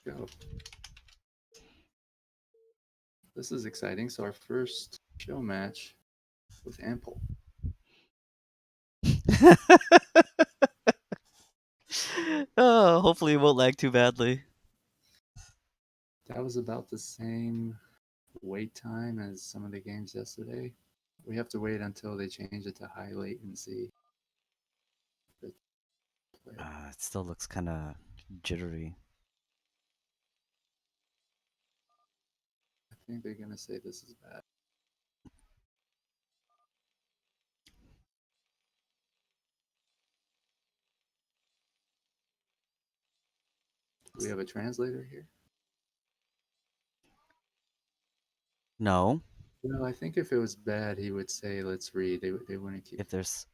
Go. This is exciting. So our first show match with Ample. Oh, hopefully it won't lag too badly. That was about the same wait time as some of the games yesterday. We have to wait until they change it to high latency. It still looks kind of jittery. I think they're gonna say this is bad. Do we have a translator here? No, Well, I think if it was bad, he would say, "Let's read." They wouldn't keep. if there's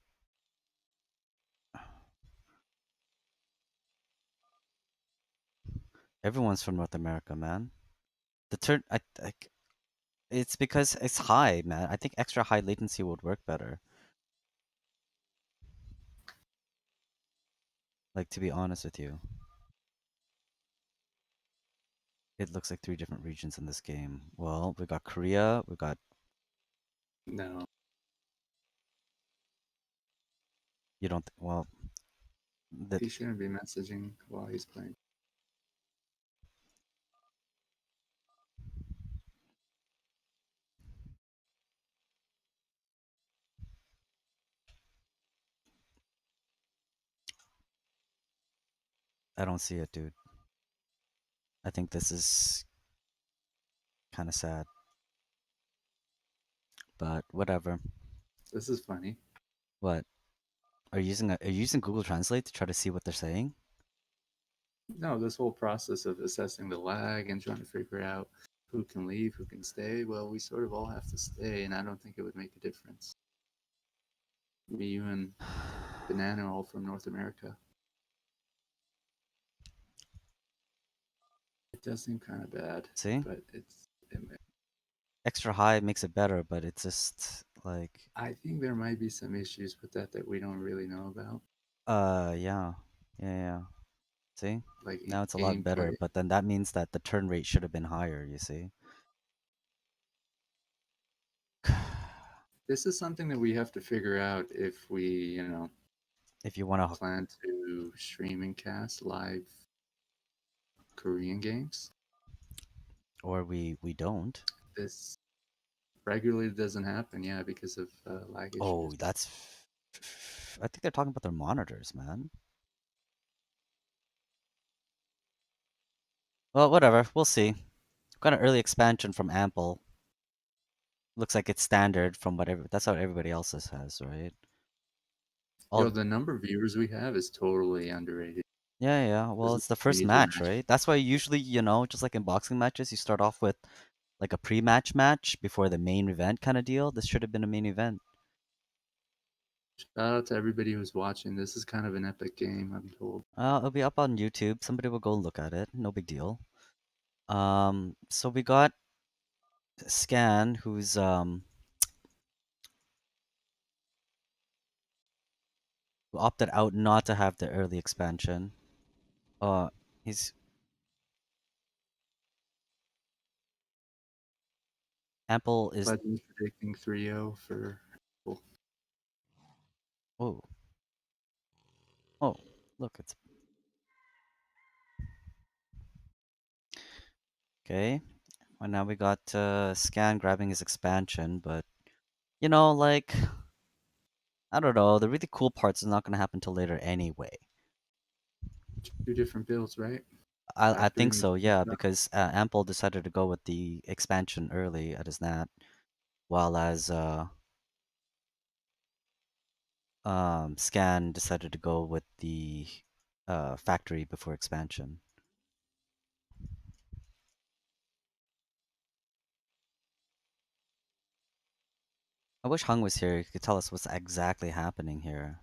everyone's from North America, man. The turn I it's because it's high, man. I think extra high latency would work better. Like to be honest with you, it looks like three different regions in this game. Well, we got Korea, we got No, you don't well that he shouldn't be messaging while he's playing. I don't see it, dude. I think this is kind of sad, but whatever. This is funny. What? Are you using Google Translate to try to see what they're saying? No, this whole process of assessing the lag and trying to figure out who can leave, who can stay. Well, we sort of all have to stay, and I don't think it would make a difference. Me, you, and Banana are all from North America. It does seem kind of bad, See? but Extra high makes it better, but it's just like I think there might be some issues with that we don't really know about, yeah. Yeah, yeah. See? like in Now it's a lot better, gameplay. but then that means that the turn rate should have been higher, you see? This is something that we have to figure out if we, If you want to, plan to stream and cast live Korean games. or we don't. This regularly doesn't happen, yeah, because of lag issues. Oh, I think they're talking about their monitors, man. Well, whatever. We'll see. Got an early expansion from Ample. Looks like it's standard from whatever. That's what everybody else's has, right? Yo, All the number of viewers we have is totally underrated. yeah, yeah. Well, There's no it's the first major match, match. right? That's why usually, just like in boxing matches, you start off with like a pre-match match before the main event kind of deal. This should have been a main event. Shout out to everybody who's watching. This is kind of an epic game, I'm told. It'll be up on YouTube. Somebody will go look at it. No big deal. So we got Scan, who opted out not to have the early expansion. Uh, he's Ample is Legends predicting 3-0 for. oh oh look it's okay. And now we got Scan grabbing his expansion, but like I don't know. The really cool parts is not gonna happen till later anyway. Two different builds, right? I Factory think needs so, to yeah, be up. because Ample decided to go with the expansion early at his nat, while as Scan decided to go with the factory before expansion. I wish Hung was here. He could tell us what's exactly happening here.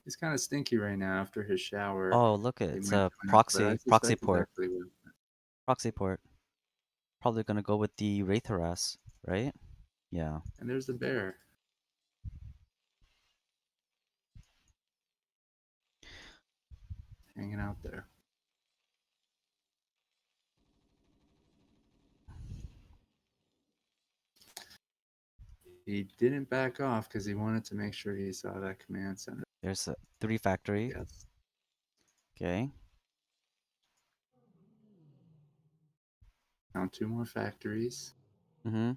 He's kind of stinky right now after his shower. Oh, look, He it's might a join us, but I proxy suspect it's port, actually with proxy port. Probably gonna go with the Wraith Harass, right? Yeah. And there's the bear hanging out there. He didn't back off because he wanted to make sure he saw that command center. There's a 3 factory. Yes. Okay. Found two more factories. Mm-hmm.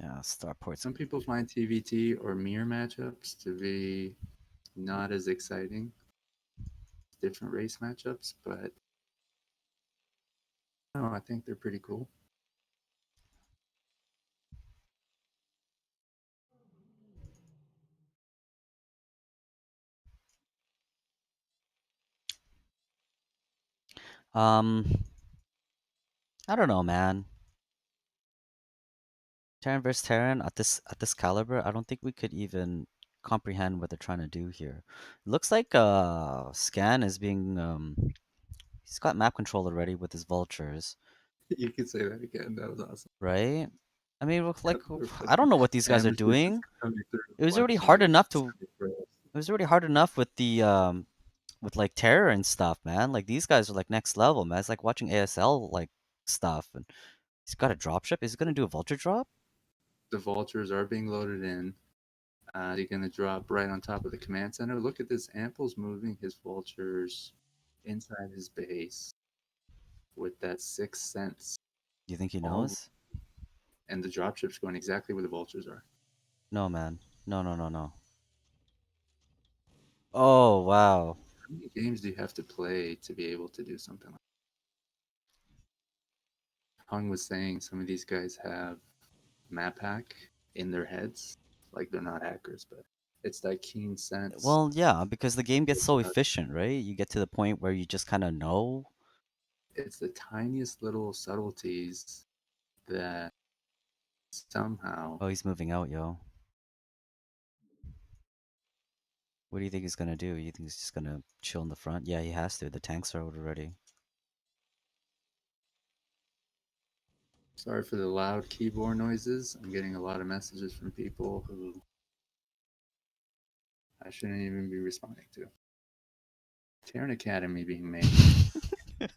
Yeah, starport's Some people find TVT or mirror matchups to be not as exciting, different race matchups, but no, I think they're pretty cool. um I don't know, man. Terran versus Terran at this caliber, I don't think we could even comprehend what they're trying to do here. It looks like Scan is being he's got map control already with his vultures, You could say that again. That was awesome. right? I mean, Yep, they're I don't fucking know what these guys are amateurs doing. coming through It was already watching hard these enough to semi-pros. it was already hard enough with the with like terror and stuff, man. Like these guys are like next level, man. It's like watching ASL like stuff. And he's got a drop ship. Is he gonna do a vulture drop? The vultures are being loaded in. They're going to drop right on top of the command center. Look at this. Ample's moving his vultures inside his base with that sixth sense. Do you think he All knows? and the dropship's going exactly where the vultures are. No, man. No, no, no, no. Oh wow. How many games do you have to play to be able to do something like that? Hung was saying some of these guys have map hack in their heads. Like they're not hackers, but it's that keen sense. Well, yeah, because the game gets so efficient, right? You get to the point where you just kind of know. It's the tiniest little subtleties that somehow Oh, he's moving out, yo. What do you think he's gonna do? You think he's just gonna chill in the front? Yeah, he has to. The tanks are out already. sorry for the loud keyboard noises. I'm getting a lot of messages from people who I shouldn't even be responding to. Terran Academy being made. A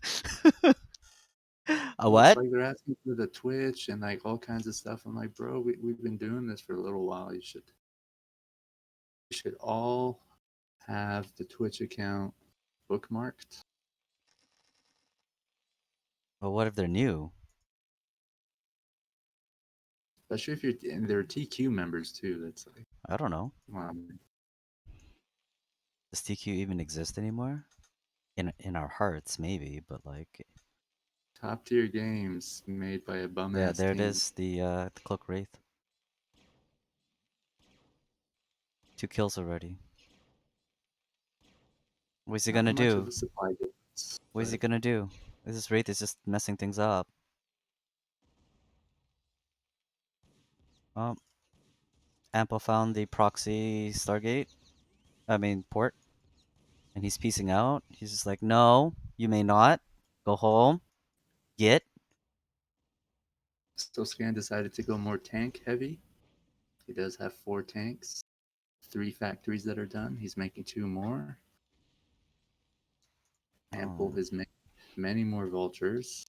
Oh, it's what? like they're asking for the Twitch and like all kinds of stuff. I'm like, bro, we've been doing this for a little while. You should all have the Twitch account bookmarked, Well, what if they're new? especially if you're and they're TQ members too. That's like, I don't know. wow, Does TQ even exist anymore? In our hearts, maybe, but like, top tier games made by a bum yeah, ass there it team. is. The cloak wraith. 2 kills already. What's he Not gonna much of do? a supply difference, What is he but gonna do? This wraith is just messing things up. Um, Ample found the proxy Stargate. I mean port, and he's piecing out. He's just like, no, you may not. Go home. Get. Scan decided to go more tank heavy. He does have 4 tanks, 3 factories that are done. He's making 2 more. Ample Oh, has made many more vultures,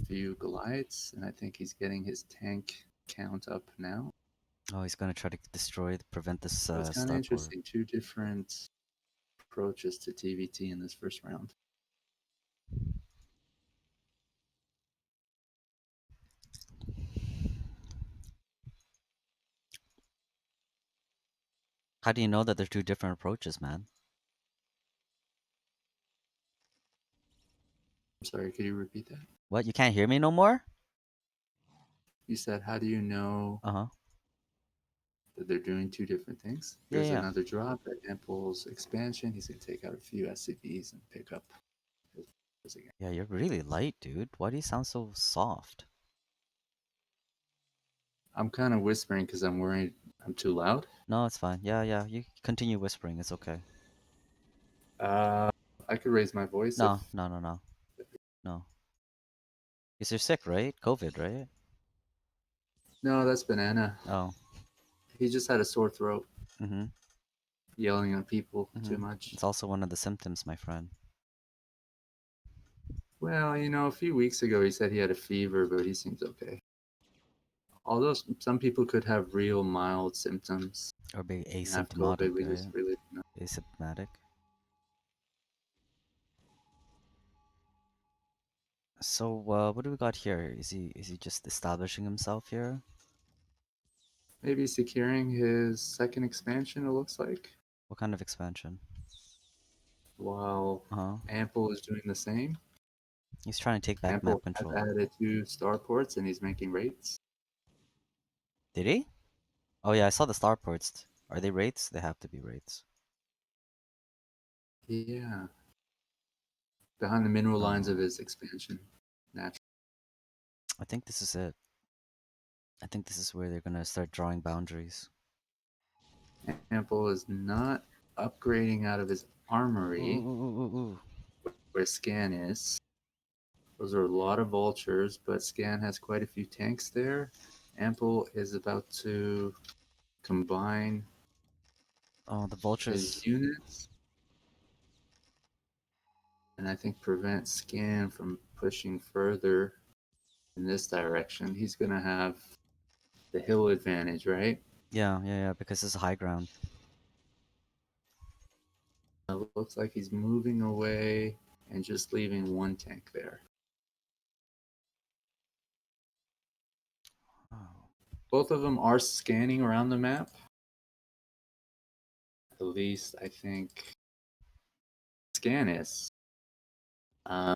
few Goliaths, and I think he's getting his tank count up now. oh, he's gonna try to destroy, prevent this So it's kind of starport. interesting. 2 different approaches to TVT in this first round. How do you know that there's 2 different approaches, man? I'm sorry, could you repeat that? What? You can't hear me no more? You said, how do you know Uh huh. that they're doing 2 different things? Yeah, There's yeah. another drop at Ample's expansion. He's going to take out a few SCVs and pick up his again. Yeah, you're really light, dude. Why do you sound so soft? I'm kind of whispering because I'm worried I'm too loud. No, it's fine. Yeah, yeah. You continue whispering. It's okay. Uh, I could raise my voice if. No, no, no, no, no. Because you're sick, right? COVID, right? No, that's Banana. Oh. He just had a sore throat, Mm-hmm. yelling at people too Mm-hmm. much. It's also one of the symptoms, my friend. Well, a few weeks ago he said he had a fever, but he seems okay. Although some people could have real mild symptoms Or be and have asymptomatic, COVID, we just right? really don't know. Asymptomatic. So, what do we got here? Is he just establishing himself here? Maybe securing his second expansion, it looks like, What kind of expansion? while Uh-huh. Ample is doing the same. He's trying to take back Ample map has control. added two starports and he's making rates. Did he? Oh yeah, I saw the starports. Are they rates? They have to be rates. Yeah, behind the mineral lines of Oh, his expansion. Naturally. I think this is it. I think this is where they're gonna start drawing boundaries. Ample is not upgrading out of his Ooh, armory ooh, ooh, ooh, ooh. where Scan is. Those are a lot of vultures, but Scan has quite a few tanks there. Ample is about to combine Oh, the his vultures. units and I think prevent Scan from pushing further in this direction. He's going to have the hill advantage, right? Yeah, yeah, yeah. Because this is high ground. It looks like he's moving away and just leaving one tank there. Oh. Both of them are scanning around the map. At least I think Scan is. Um,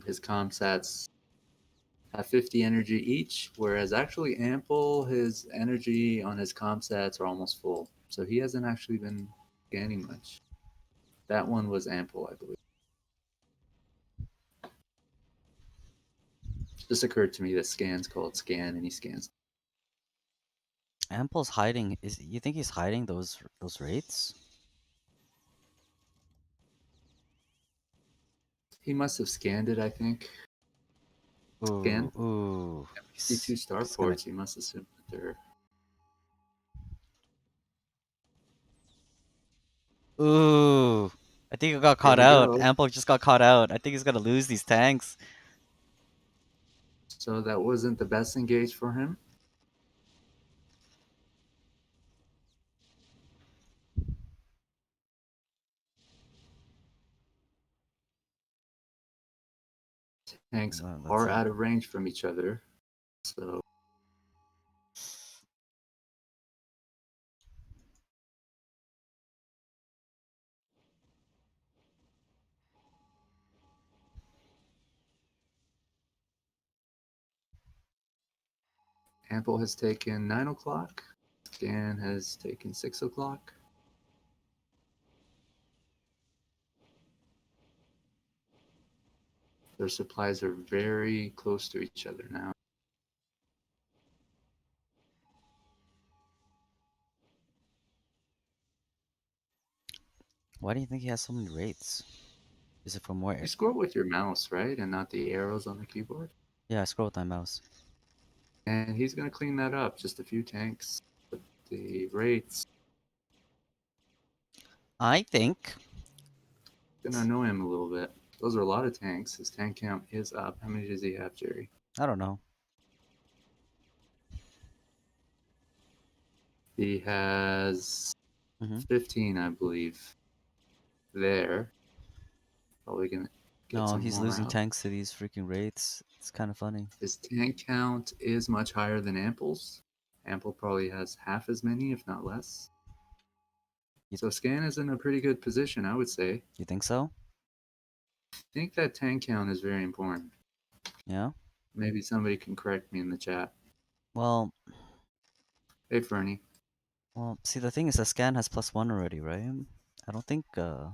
his comsats have 50 energy each, whereas actually Ample, his energy on his comsats are almost full. So he hasn't actually been scanning much. That one was Ample, I believe. Just occurred to me that Scan's called Scan and he scans. Ample's hiding. Is you think he's hiding those rates? He must have scanned it, I think. Ooh, Scan? ooh. We see two He's gonna. starports. He must assume that they're. Ooh. I think he got There caught we out. go. Ample just got caught out. I think he's gonna lose these tanks. So that wasn't the best engage for him. Tanks Let's are see. out of range from each other. So Ample has taken 9 o'clock. Scan has taken 6 o'clock. Their supplies are very close to each other now. Why do you think he has so many rates? Is it for more? You scroll with your mouse, right? And not the arrows on the keyboard. Yeah, I scroll with my mouse. And he's going to clean that up. Just a few tanks. But the rates I think. going to annoy him a little bit. Those are a lot of tanks. His tank count is up. How many does he have, Jerry? I don't know. He has Hmm. 15, I believe, there. Probably going to get No, some he's more losing out. tanks to these freaking rates. It's kind of funny. His tank count is much higher than Ample's. Ample probably has half as many, if not less. You So Scan is in a pretty good position, I would say. you think so? I think that tank count is very important. Yeah. Maybe somebody can correct me in the chat. Well, Hey, Fernie. well. See, the thing is, the scan has +1 already, right? I don't think. I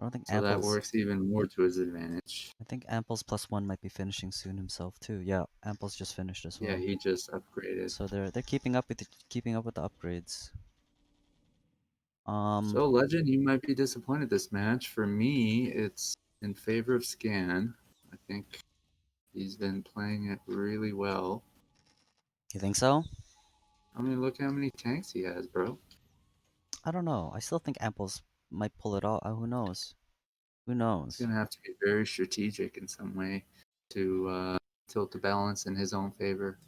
don't think So that Ample's. works even more to his advantage. I think Ample's +1 might be finishing soon himself too. Yeah, Ample's just finished as Yeah, well. he just upgraded. So they're keeping up with the upgrades. Um, So, Legend, you might be disappointed this match. For me, it's in favor of Scan. I think he's been playing it really well. you think so? I mean, look how many tanks he has, bro. I don't know. I still think Ample's might pull it off. Who knows? Who He's knows? going to have to be very strategic in some way to tilt the balance in his own favor.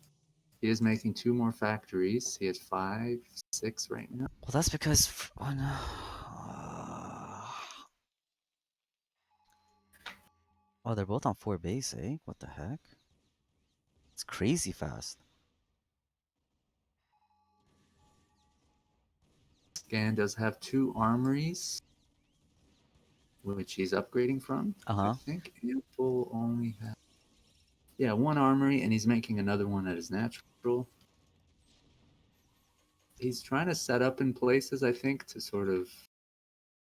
He is making two more factories. He has five, six right now. Well, that's because. Oh, no. Oh, they're both on 4 base, eh? What the heck? It's crazy fast. Scan does have two armories, which he's upgrading from. Uh I huh. think Ample only has, yeah, one armory, and he's making another one that is natural. He's trying to set up in places, I think, to sort of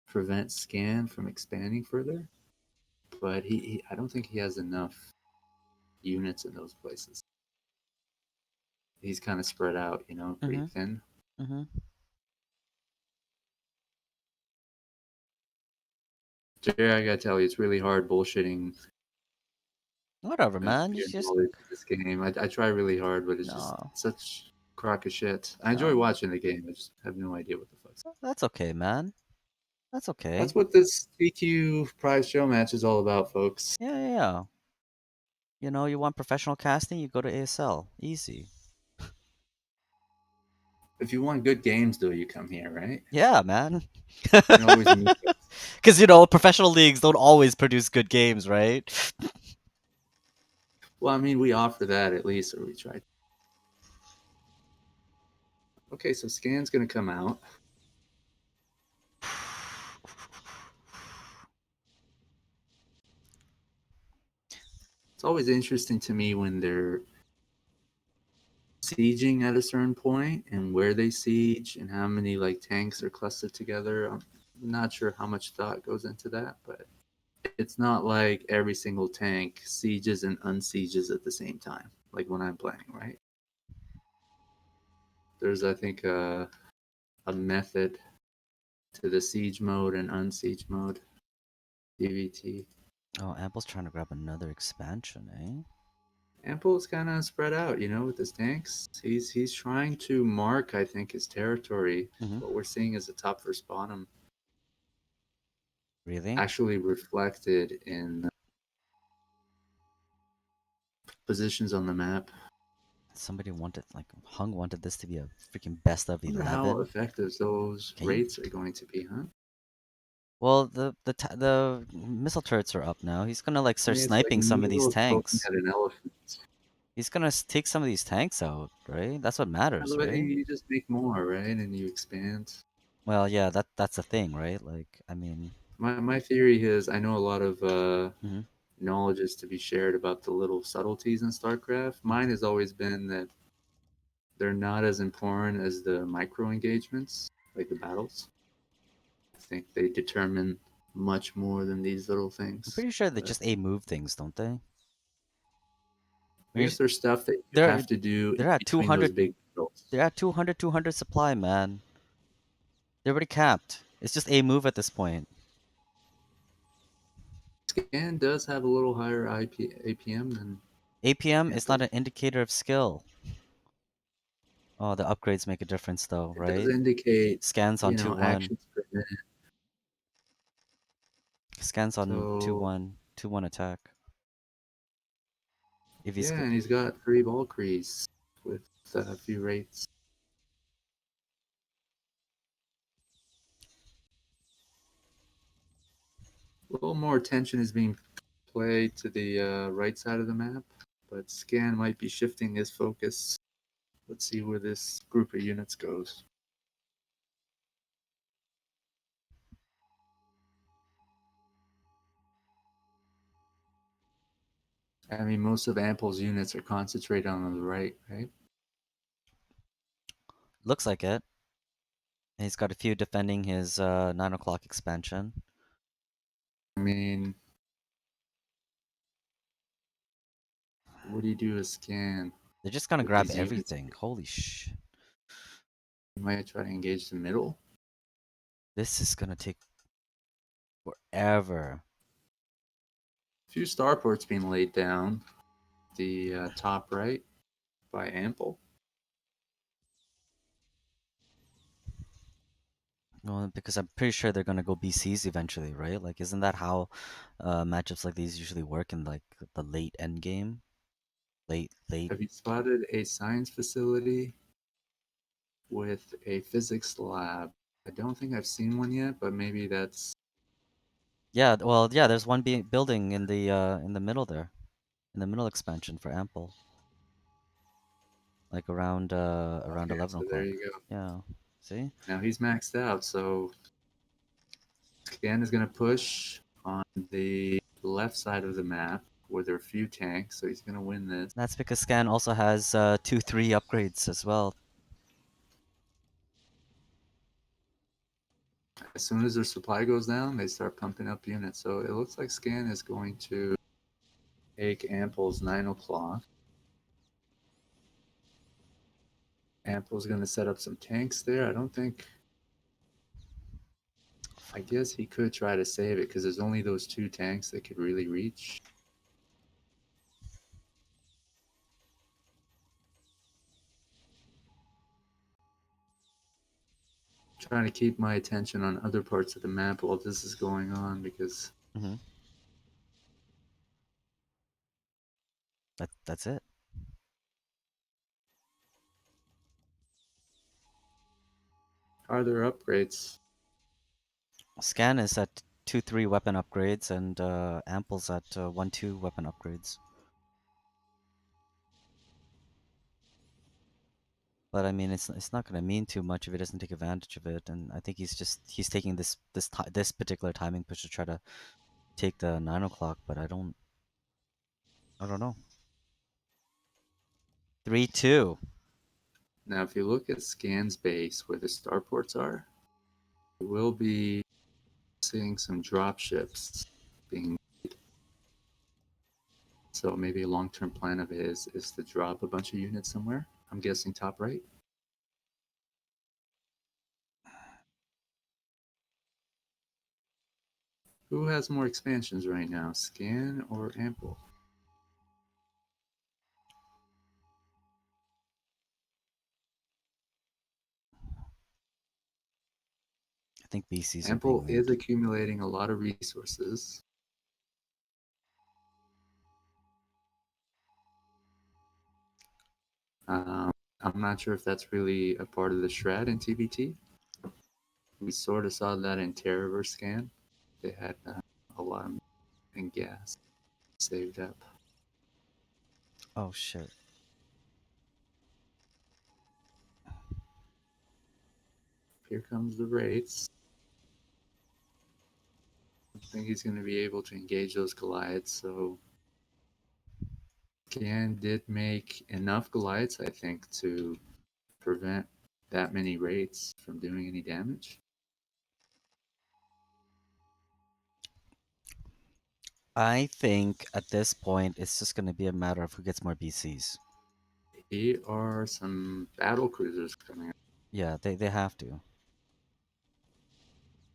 prevent Scan from expanding further. But I don't think he has enough units in those places. He's kind of spread out, pretty Mm-hmm. thin. Mm-hmm. Jerry, I gotta tell you, it's really hard bullshitting Whatever, with man. You your just knowledge of this game. I try really hard, but it's just no, such crock of shit. I enjoy no. watching the game. I just have no idea what the fuck's. That's okay, man. That's okay. That's what this TQ prize show match is all about, folks. Yeah, yeah, yeah. You want professional casting, you go to ASL. Easy. If you want good games, though, you come here, right? Yeah, man. You can always meet us. Because professional leagues don't always produce good games, right? Well, I mean, we offer that at least, or we try. Okay, so Scan's gonna come out. It's always interesting to me when they're sieging at a certain point and where they siege and how many like tanks are clustered together. I'm not sure how much thought goes into that, but it's not like every single tank sieges and unsieges at the same time, like when I'm playing, right? There's, I think, a method to the siege mode and unsiege mode, DVT. Oh, Apple's trying to grab another expansion, eh? Ample is kind of spread out, with his tanks. He's trying to mark, I think, his territory. Mm-hmm. What we're seeing is the top first bottom Really? actually reflected in positions on the map. Somebody wanted, like, Hung wanted this to be a freaking best of I wonder how 11. effective those Can you? rates are going to be, huh? Well, the missile turrets are up now. He's gonna like I start mean, it's like sniping some of these needles poking tanks. at an elephant. He's gonna take some of these tanks out, right? That's what matters, But right? you just make more, right? And you expand. Well, yeah, that's the thing, right? Like, I mean, My theory is I know a lot of hmm knowledge is to be shared about the little subtleties in StarCraft. Mine has always been that they're not as important as the micro engagements, like the battles. I think they determine much more than these little I'm things. pretty sure they But just A move things, don't they? I When guess there's stuff that you they're have to do in they're at between those 200, big battles. they're at 200 supply, man. They're already capped. It's just A move at this point. Scan does have a little higher APM than APM is not Ample. an indicator of skill. Oh, the upgrades make a difference though, It does right? indicate, Scans on 2-1. actions per minute. Scans on two So one 2-1 attack. If he's yeah, good. and he's got three Valkyries with a few rates. A little more attention is being played to the right side of the map, but Scan might be shifting his focus. Let's see where this group of units goes. I mean, most of Ample's units are concentrated on the right, right? Looks like it. He's got a few defending his 9 o'clock expansion. I mean, what do you do with Scan They're just gonna with grab these units? everything. Holy sh! You might try to engage the middle. This is gonna take forever. A few starports being laid down. The top right by Ample. Well, because I'm pretty sure they're gonna go BCs eventually, right? Like, isn't that how matchups like these usually work in like the late end game? Late. Have you spotted a science facility with a physics lab? I don't think I've seen one yet, but maybe that's Yeah, well, yeah, there's one being building in the middle there, in the middle expansion for Ample, like around okay. 11 So there o'clock. you go. Yeah. See? Now he's maxed out, so Scan is going to push on the left side of the map where there are a few tanks, so he's going to win this. That's because Scan also has 2-3 upgrades as well. As soon as their supply goes down, they start pumping up units. So it looks like Scan is going to take Ample's 9 o'clock. Ample's going to set up some tanks there. I don't think. I guess he could try to save it because there's only those two tanks that could really reach. Trying to keep my attention on other parts of the map while this is going on because Hmm. That's it. are there upgrades? Scan is at 2-3 weapon upgrades, and Ample's at 1-2 weapon upgrades. But I mean, it's not gonna mean too much if he doesn't take advantage of it. And I think he's taking this particular timing push to try to take the 9 o'clock. But I don't know. 3-2. Now, if you look at Scan's base where the starports are, you will be seeing some drop ships being. So maybe a long-term plan of his is to drop a bunch of units somewhere. I'm guessing top right. Who has more expansions right now, Scan or Ample? I think BCs are being Ample is made. accumulating a lot of resources. Um, I'm not sure if that's really a part of the shred in TBT. We sort of saw that in Terrorverse Scan. They had a lot of and gas saved up. Oh shit. Here comes the rates. I think he's going to be able to engage those Goliaths. So Scan did make enough Goliaths, I think, to prevent that many rates from doing any damage. I think at this point it's just gonna be a matter of who gets more BCs. Here are some battle cruisers coming up. Yeah, they have to.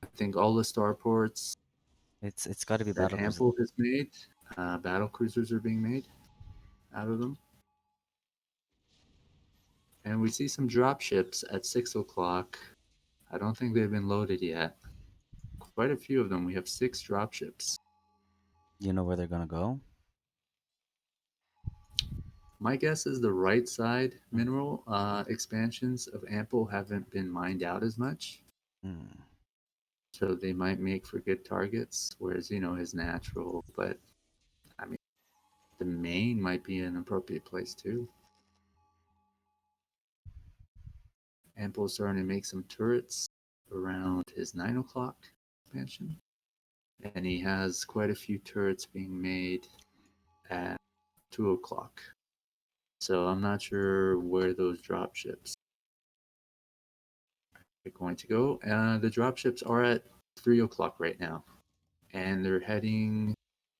I think all the starports It's got to be that battle cruiser. Ample has made, battle cruisers are being made out of them. And we see some drop ships at 6 o'clock. I don't think they've been loaded yet. Quite a few of them. We have 6 drop ships. You know where they're gonna go? My guess is the right side mineral expansions of Ample haven't been mined out as much. Mm. So they might make for good targets, whereas, his natural. But, I mean, the main might be an appropriate place too. Ample's starting to make some turrets around his 9 o'clock expansion. And he has quite a few turrets being made at 2 o'clock. So I'm not sure where those drop ships are going to go. The drop ships are at 3 o'clock right now, and they're heading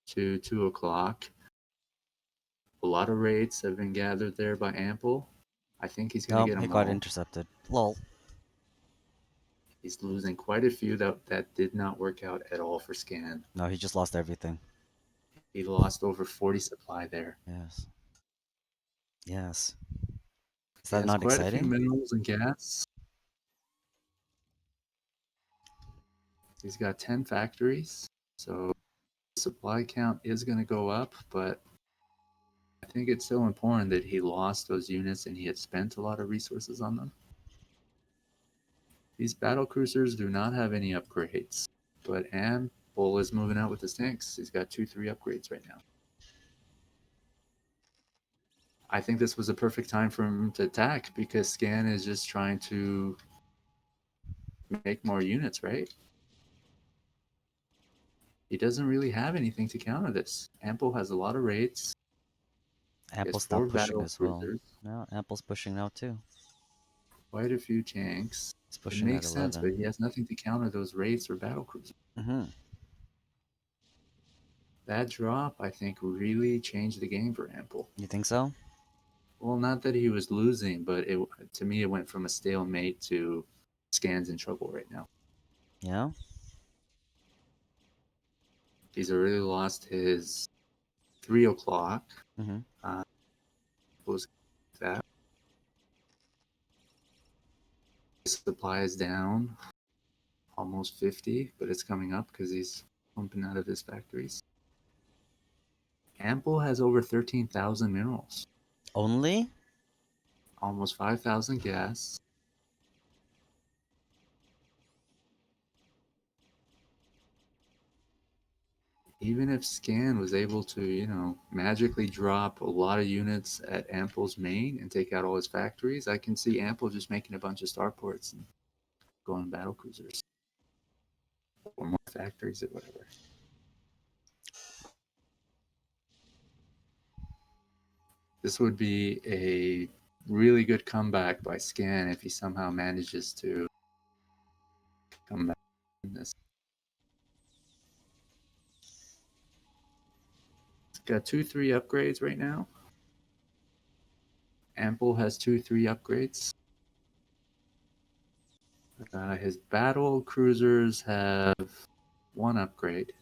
to 2 o'clock. A lot of raids have been gathered there by Ample. I think he's going to Oh, get he them got all. intercepted. Lol. He's losing quite a few that did not work out at all for Scan. No, he just lost everything. He lost over 40 supply there. Yes. Yes. Is He that has not quite a few exciting? minerals and gas. He's got 10 factories, so the supply count is going to go up, but I think it's still important that he lost those units and he had spent a lot of resources on them. These battle cruisers do not have any upgrades, but Ample is moving out with his tanks. He's got 2-3 upgrades right now. I think this was a perfect time for him to attack because Scan is just trying to make more units, right? He doesn't really have anything to counter this. Ample has a lot of raids. He has Ample's now 4 pushing battle as well. cruisers, No, Ample's pushing now too. quite a few tanks. He's It pushing at makes sense, but 11. he has nothing to counter those raids or battle cruisers. Mm-hmm. That drop, I think, really changed the game for Ample. You think so? Well, not that he was losing, but to me it went from a stalemate to Scan's in trouble right now. Yeah. He's already lost his 3 o'clock. Mm-hmm. Uh, was that his supply is down almost 50, but it's coming up because he's pumping out of his factories. Ample has over 13,000 minerals, Only? almost 5,000 gas. Even if Scan was able to, magically drop a lot of units at Ample's main and take out all his factories, I can see Ample just making a bunch of starports and going battle cruisers or more factories or whatever. This would be a really good comeback by Scan if he somehow manages to come back in this. He's got 2-3 upgrades right now. Ample has 2-3 upgrades. His battle cruisers have 1 upgrade.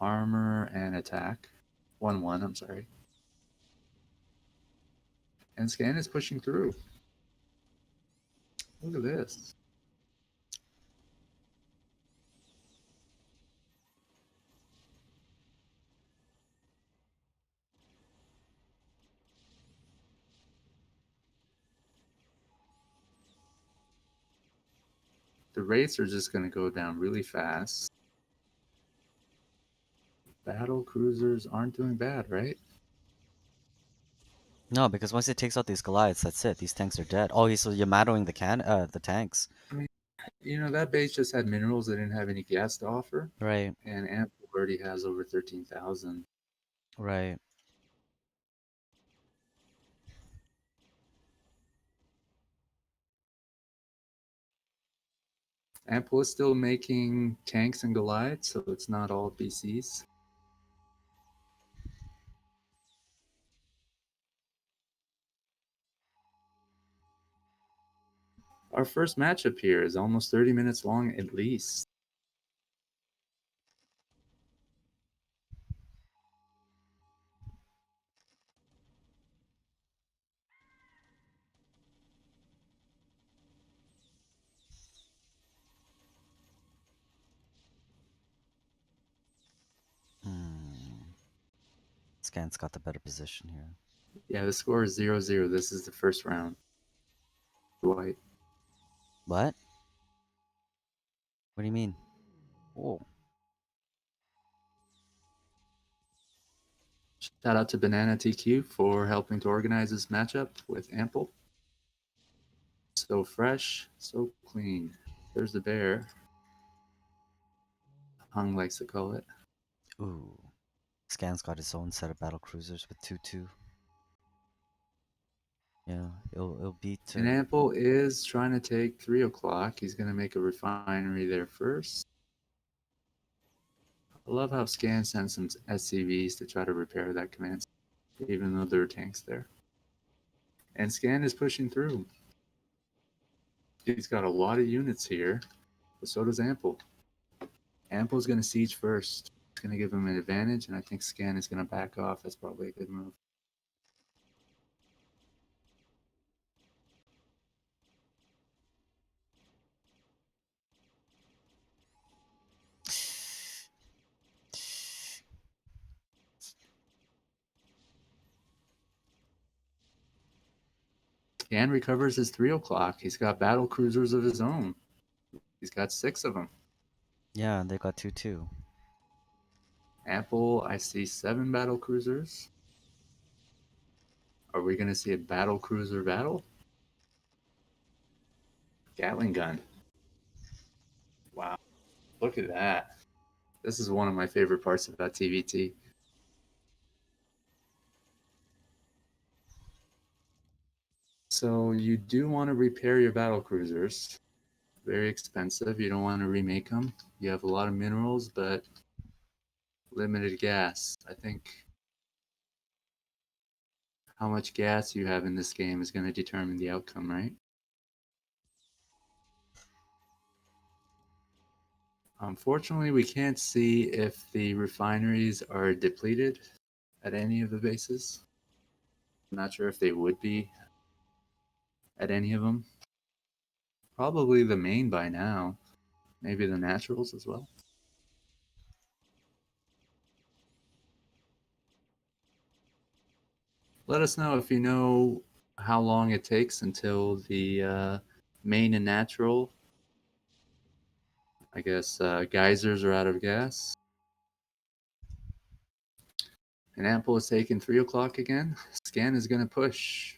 Armor and attack. 1-1, I'm sorry. And Scan is pushing through. Look at this. The rates are just going to go down really fast. Battle cruisers aren't doing bad, right? No, because once it takes out these Goliaths, that's it. These tanks are dead. Oh, so you're Yamatoing the tanks. I mean, that base just had minerals that didn't have any gas to offer. Right, And Ample already has over 13,000. right. Ample is still making tanks and Goliaths, so it's not all BCs. Our first matchup here is almost 30 minutes long at least. Hmm. Scan's got the better position here. Yeah, the score is 0-0. This is the first round. White. What? What do you mean? Oh, Shout out to Banana TQ for helping to organize this matchup with Ample. So fresh, so clean. There's the bear. Hung likes to call it. ooh. Scan's got his own set of battle cruisers with 2-2. Yeah, it'll beat. And Ample is trying to take 3 o'clock. He's going to make a refinery there first. I love how Scan sends some SCVs to try to repair that command, even though there are tanks there. And Scan is pushing through. He's got a lot of units here, but so does Ample. Ample's going to siege first. It's going to give him an advantage, and I think Scan is going to back off. That's probably a good move. Scan recovers his 3 o'clock. He's got battle cruisers of his own. He's got 6 of them. Yeah, they got two too. Ample, I see 7 battle cruisers. Are we going to see a battle cruiser battle? Gatling gun. Wow. Look at that. This is one of my favorite parts about TVT. So you do want to repair your battle cruisers. Very expensive. You don't want to remake them. You have a lot of minerals, but limited gas. I think how much gas you have in this game is going to determine the outcome, right? Unfortunately, we can't see if the refineries are depleted at any of the bases. I'm not sure if they would be at any of them. Probably the main by now. Maybe the naturals as well. Let us know if you know how long it takes until the main and natural, I guess, geysers are out of gas. And Ample is taking 3 o'clock again. Scan is going to push.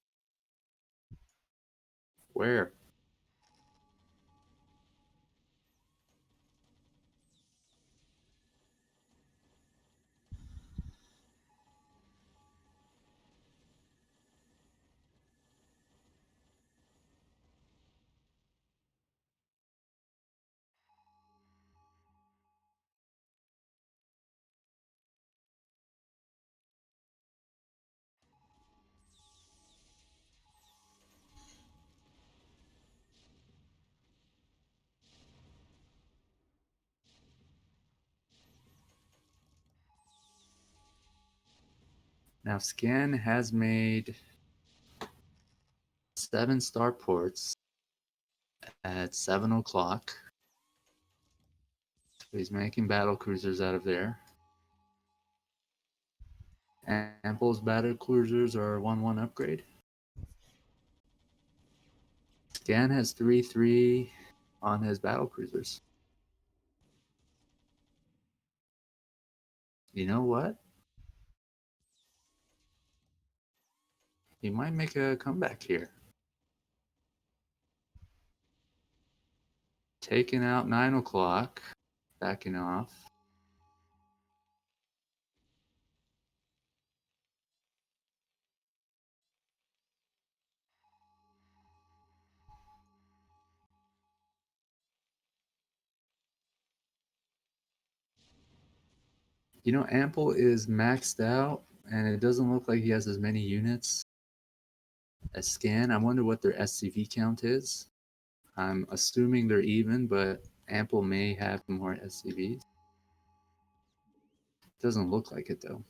Where? Now, Scan has made 7 starports at 7 o'clock. So he's making battle cruisers out of there. Ample's battle cruisers are 1-1 upgrade. Scan has 3-3 on his battle cruisers. You know what? He might make a comeback here. Taking out 9 o'clock. Backing off. You know, Ample is maxed out, and it doesn't look like he has as many units as Scan. I wonder what their SCV count is. I'm assuming they're even, but Ample may have more SCVs. Doesn't look like it, though.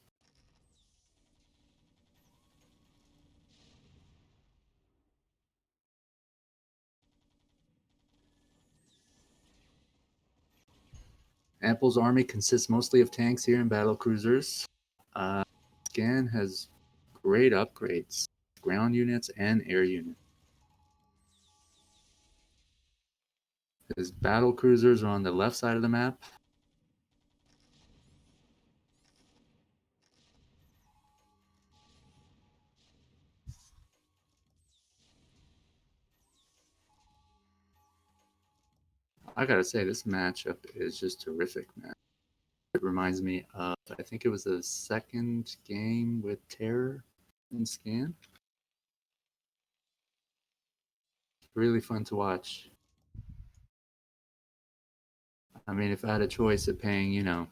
Ample's army consists mostly of tanks here and battle cruisers. Uh, Scan has great upgrades, ground units and air units. His battle cruisers are on the left side of the map. I gotta say, this matchup is just terrific, man. It reminds me of, I think it was the second game with Terror and Scan. Really fun to watch. I mean, if I had a choice of paying, 10,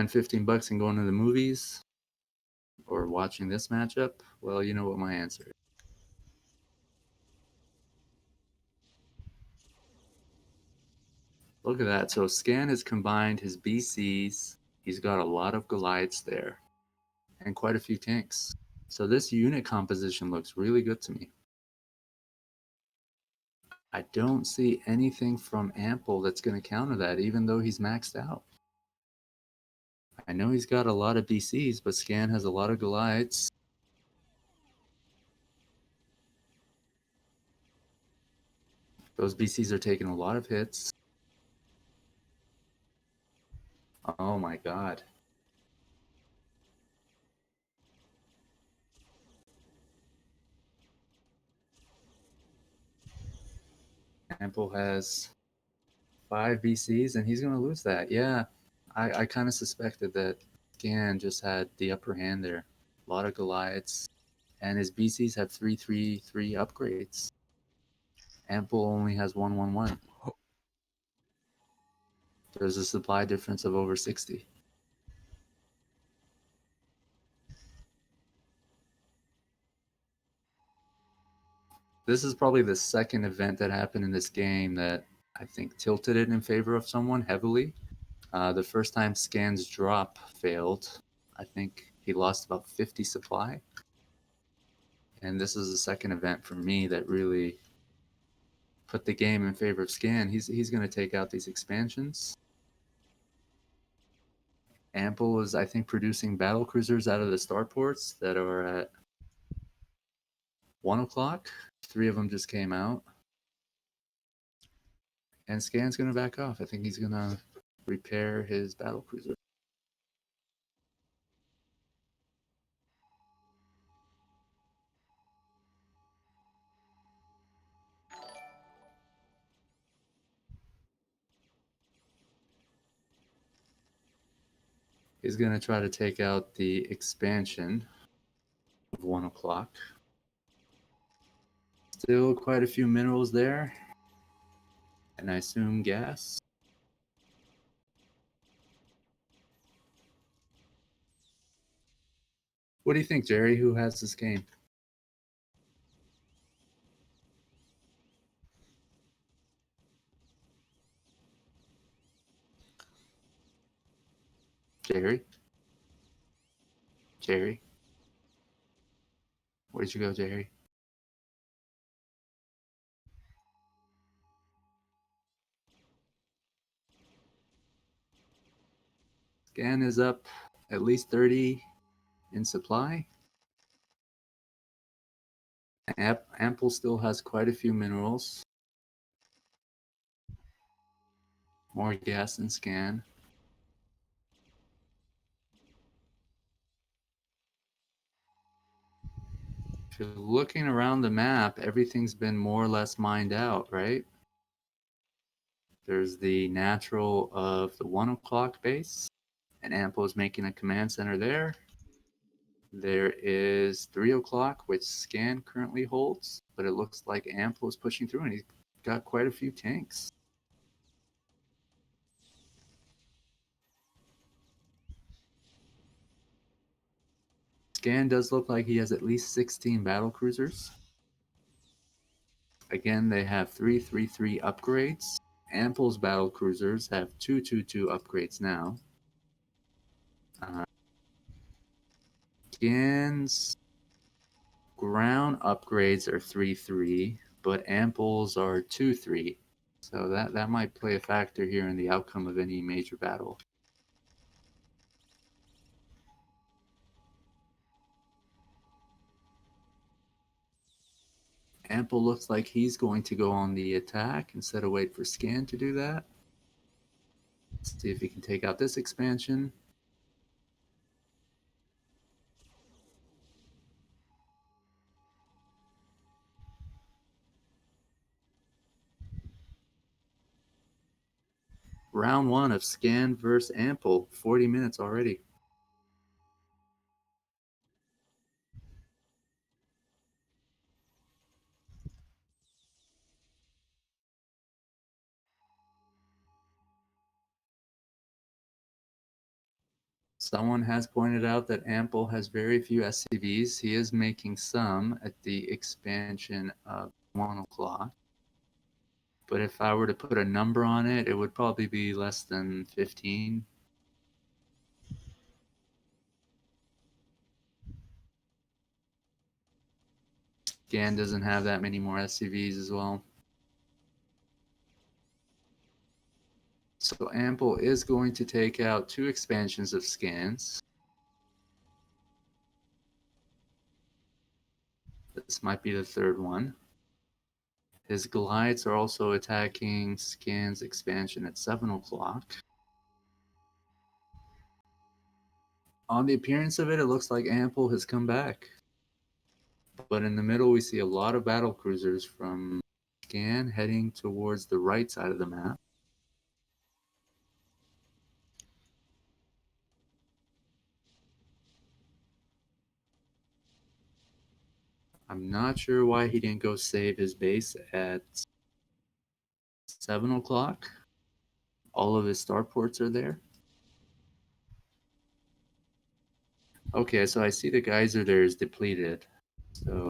$15 and going to the movies or watching this matchup, well, you know what my answer is. Look at that. So Scan has combined his BCs. He's got a lot of Goliaths there and quite a few tanks. So this unit composition looks really good to me. I don't see anything from Ample that's going to counter that, even though he's maxed out. I know he's got a lot of BCs, but Scan has a lot of Goliaths. Those BCs are taking a lot of hits. Oh my god. Ample has 5 BCs and he's going to lose that. Yeah, I kind of suspected that Scan just had the upper hand there. A lot of Goliaths, and his BCs have 3 3 3 upgrades. Ample only has 1 1 1. There's a supply difference of over 60. This is probably the second event that happened in this game that I think tilted it in favor of someone heavily. The first time Scan's drop failed, I think he lost about 50 supply. And this is the second event for me that really put the game in favor of Scan. He's going to take out these expansions. Ample is, I think, producing battle cruisers out of the starports that are at 1 o'clock. 3 of them just came out. And Scan's going to back off. I think he's going to repair his battle cruiser. He's going to try to take out the expansion of 1 o'clock. Still quite a few minerals there. And I assume gas. What do you think, Jerry? Who has this game? Jerry? Jerry? Where'd you go, Jerry? Scan is up at least 30 in supply. Ample still has quite a few minerals. More gas than Scan. If you're looking around the map, everything's been more or less mined out, right? There's the natural of the 1 o'clock base, and Ample is making a command center there. There is 3 o'clock, which Scan currently holds, but it looks like Ample is pushing through, and he's got quite a few tanks. Scan does look like he has at least 16 battle cruisers. Again, they have 3 3 3 upgrades. Ample's battle cruisers have 2 2 2 upgrades now. Scan's ground upgrades are 3 3, but Ample's are 2 3. So that might play a factor here in the outcome of any major battle. Ample looks like he's going to go on the attack instead of wait for Scan to do that. Let's see if he can take out this expansion. Round 1 of Scan versus Ample, 40 minutes already. Someone has pointed out that Ample has very few SCVs. He is making some at the expansion of 1 o'clock. But if I were to put a number on it, it would probably be less than 15. Gan doesn't have that many more SCVs as well. So Ample is going to take out 2 expansions of Scans. This might be the third one. His glides are also attacking Scan's expansion at 7 o'clock. On the appearance of it, it looks like Ample has come back. But in the middle, we see a lot of battle cruisers from Scan heading towards the right side of the map. I'm not sure why he didn't go save his base at 7 o'clock. All of his starports are there. Okay, so I see the geyser there is depleted. So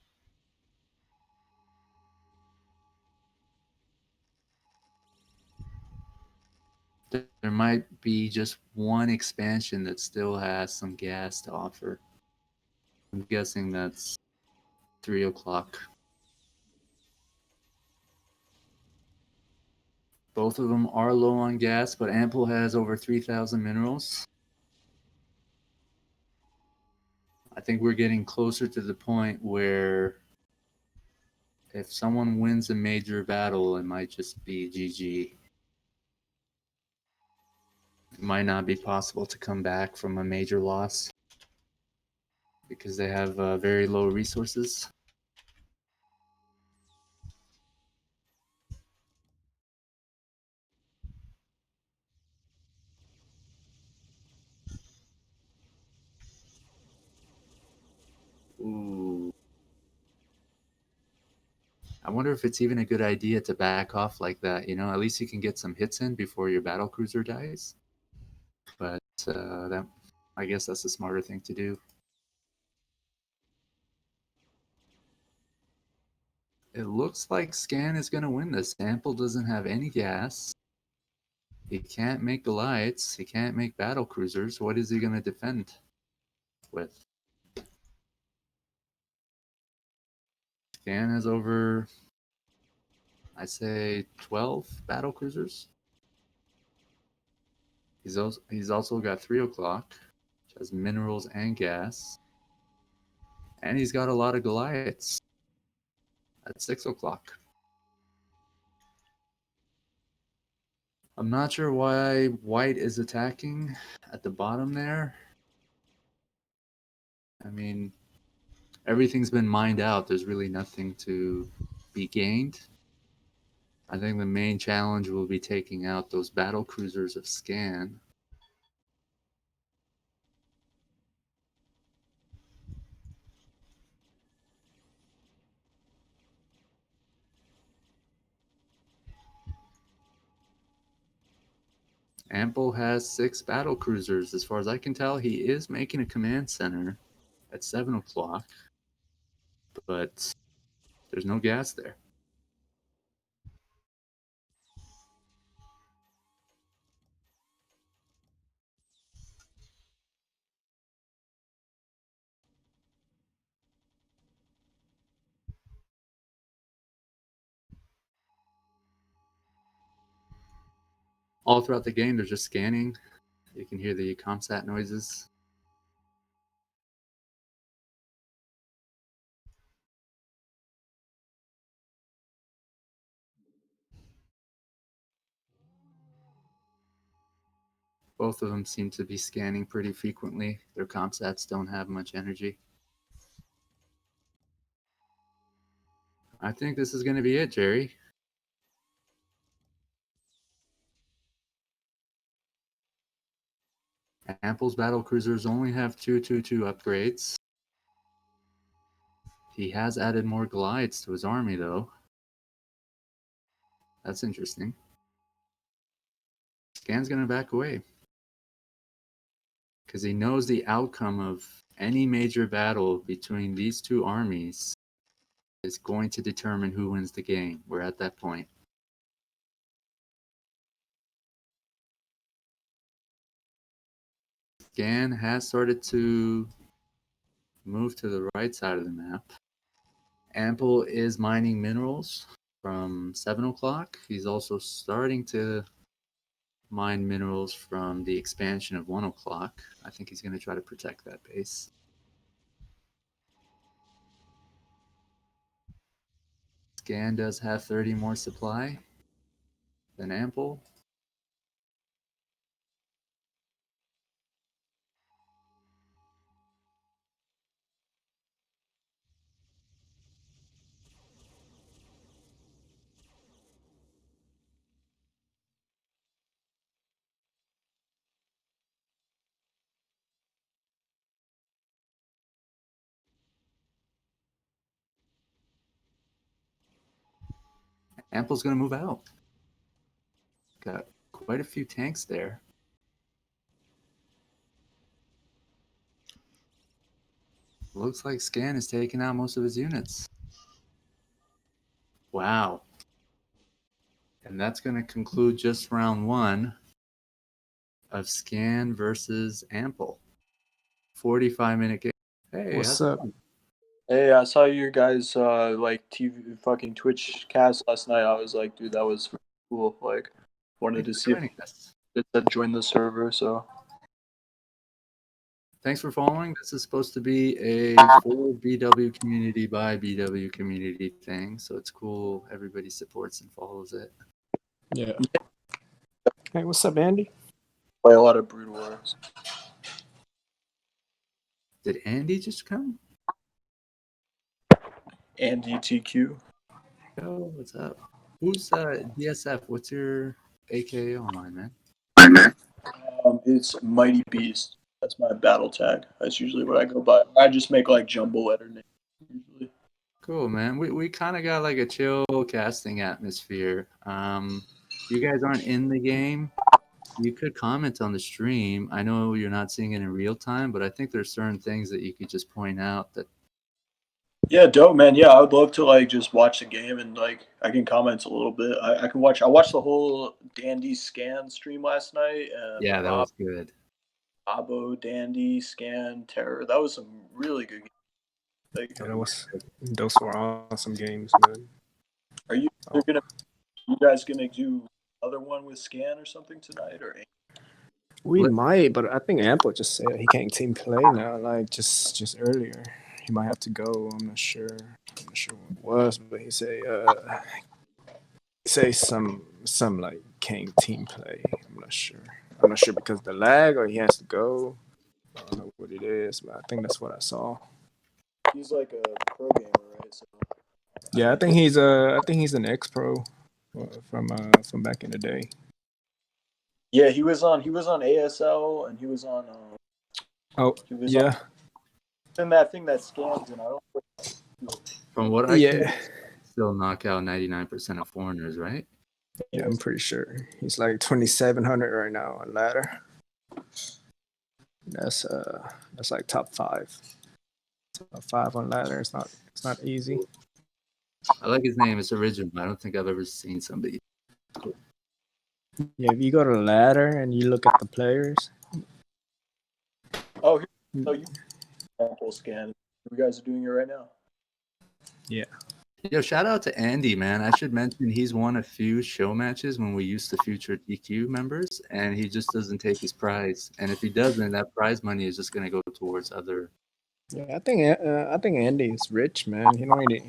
there might be just one expansion that still has some gas to offer. I'm guessing that's 3 o'clock. Both of them are low on gas, but Ample has over 3,000 minerals. I think we're getting closer to the point where if someone wins a major battle, it might just be GG. It might not be possible to come back from a major loss because they have very low resources. Ooh. I wonder if it's even a good idea to back off like that. You know, at least you can get some hits in before your battle cruiser dies. But that, I guess that's the smarter thing to do. It looks like Scan is going to win this. Sample doesn't have any gas. He can't make the lights. He can't make battle cruisers. What is he going to defend with? Scan has over, I say, 12 battle cruisers. He's also got 3 o'clock, which has minerals and gas. And he's got a lot of Goliaths at 6 o'clock. I'm not sure why White is attacking at the bottom there. I mean, everything's been mined out. There's really nothing to be gained. I think the main challenge will be taking out those battle cruisers of Scan. Ample has 6 battle cruisers. As far as I can tell, he is making a command center at 7 o'clock, but there's no gas there. All throughout the game, they're just scanning. You can hear the comsat noises. Both of them seem to be scanning pretty frequently. Their comsats don't have much energy. I think this is going to be it, Jerry. Ample's battle cruisers only have 222 upgrades. He has added more glides to his army, though. That's interesting. Scan's going to back away because he knows the outcome of any major battle between these two armies is going to determine who wins the game. We're at that point. Scan has started to move to the right side of the map. Ample is mining minerals from 7 o'clock. He's also starting to mine minerals from the expansion of 1 o'clock. I think he's going to try to protect that base. Scan does have 30 more supply than Ample. Ample's going to move out. Got quite a few tanks there. Looks like Scan is taking out most of his units. Wow. And that's going to conclude just round one of Scan versus Ample. 45-minute game. Hey, What's how's it up? going? Hey, I saw your guys like TV fucking Twitch cast last night. I was like, dude, that was cool. Like, wanted Thanks to for see if joining us. it said join the server. So Thanks for following. This is supposed to be a for BW community by BW community thing, so it's cool. Everybody supports and follows it. Yeah. Hey, what's up, Andy? play a lot of Brood Wars. Did Andy just come? And DTQ. Yo, what's up? Who's DSF? What's your AKA online, man? It's Mighty Beast. That's my battle tag. That's usually what I go by. I just make like jumbo letter names usually. Cool, man. We kind of got like a chill casting atmosphere. You guys aren't in the game. You could comment on the stream. I know you're not seeing it in real time, but I think there's certain things that you could just point out that. Yeah, dope, man. Yeah, I would love to like just watch the game and like I can comment a little bit. I can watch. I watched the whole Dandy Scan stream last night and Yeah, that Rob was good. Abo, Dandy, Scan, Terror. That was some really good games. Like, Yeah, those were awesome games, man. are you Oh, you guys gonna do another one with Scan or something tonight? Or we might, but I think Ample just said he can't team play now. Like just earlier, he might have to go. I'm not sure. I'm not sure what it was, but he say some like can't team play. I'm not sure. I'm not sure because the lag or he has to go. I don't know what it is, but I think that's what I saw. he's like a pro gamer, right? So Yeah, I think he's an ex pro from back in the day. yeah, he was on ASL and he was on Oh he was on yeah, in that thing that scans and I don't From what I can yeah. still knock out 99% of foreigners, right? Yeah, I'm pretty sure he's like 2,700 right now on ladder. That's like top five. Top five on ladder. It's not easy. I like his name. It's original. I don't think I've ever seen somebody. Cool. Yeah, if you go to ladder and you look at the players. Oh, so you sample scan. You guys are doing it right now. Yeah. Yo, shout out to Andy, man. I should mention he's won a few show matches when we used to feature DQ members, and he just doesn't take his prize. And if he doesn't, that prize money is just going to go towards other. Yeah, I think Andy is rich, man. He don't need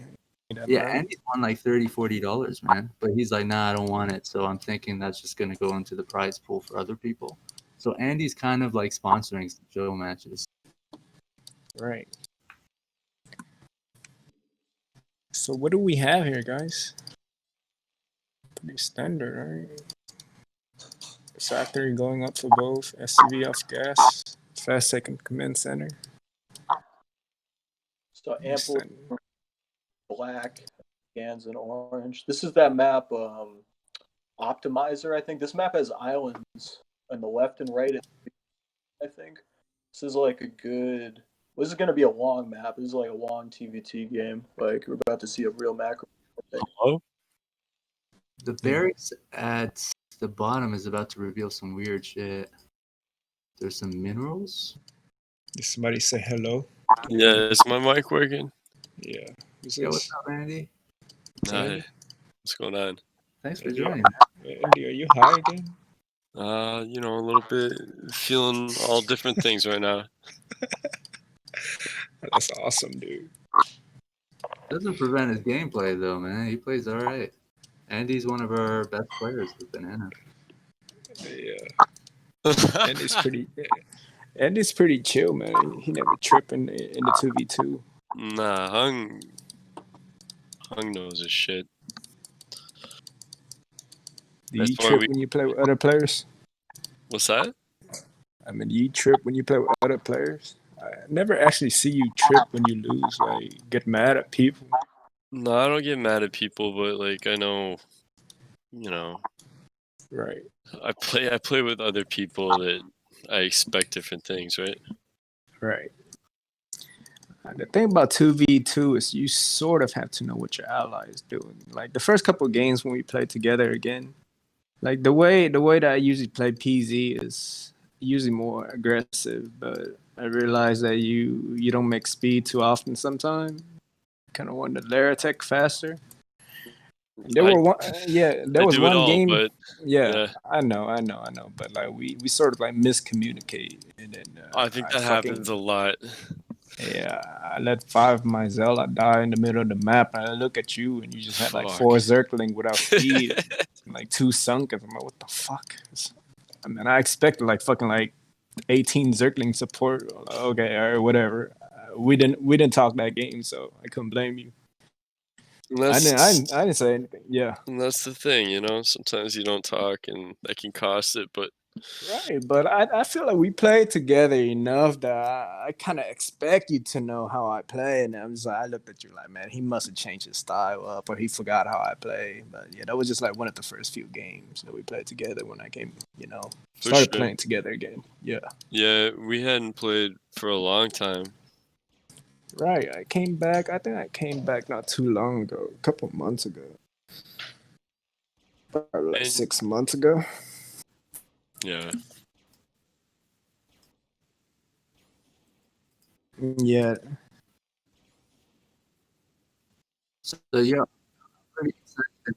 that Yeah, money. Andy's won like $30, $40, man. But he's like, nah, I don't want it. So I'm thinking that's just going to go into the prize pool for other people. So Andy's kind of like sponsoring some show matches. Right. So what do we have here, guys? Pretty standard, right? Factory going up for both. SCV off gas. Fast second command center. So ample Standard. black, scans in orange. This is that map optimizer, I think. This map has islands on the left and right, I think. This is like a good this is gonna be a long map. This is like a long TVT game. Like we're about to see a real macro. Hello? The barracks at the bottom is about to reveal some weird shit. There's some minerals. Did somebody say hello? Yeah, is my mic working? Yeah. Who's Yo, what's this? up, Andy? Hi, what's going on? Thanks for Andy, joining, man. Andy, are you high again? A little bit feeling all different things right now. That's awesome, dude. Doesn't prevent his gameplay though, man. He plays all right, and he's one of our best players with banana. Yeah, and it's pretty. And it's pretty chill, man. He never tripping in the 2v2. Nah, Hung knows his shit. Do That's you why trip we. when you play with other players? What's that? I mean, do you trip when you play with other players? I never actually see you trip when you lose. Like, get mad at people. No, I don't get mad at people, but like I know, you know, Right, I play with other people that I expect different things, right? right. The thing about 2v2 is you sort of have to know what your ally is doing. Like the first couple of games when we played together again, like the way that I usually play PZ is usually more aggressive, but I realize that you don't make speed too often sometimes. Kind of want to layer attack faster. And there I were one, yeah, there I was do it one all, game. but Yeah, yeah, I know. But like we sort of like miscommunicate, and then I think I that happens fucking a lot. yeah, I let five of my Zella die in the middle of the map, and I look at you, and you just had like Fuck. four Zergling without speed, and like two Sunkers. I'm like, what the fuck? I mean, I expected like fucking like 18 Zergling support. Okay, or whatever. We didn't talk that game, so I couldn't blame you. And I didn't I that's didn't, I didn't say anything. Yeah. and that's the thing, you know. Sometimes you don't talk, and that can cost it. But Right, but I feel like we played together enough that I kind of expect you to know how I play, and I'm just like, I looked at you like, man, he must have changed his style up, or he forgot how I play. But yeah, that was just like one of the first few games that we played together when I came, for started sure, playing together again. Yeah, yeah, we hadn't played for a long time, right. I came back. I think I came back not too long ago, a couple months ago, probably like and 6 months ago. yeah, Yeah, So yeah, pretty excited that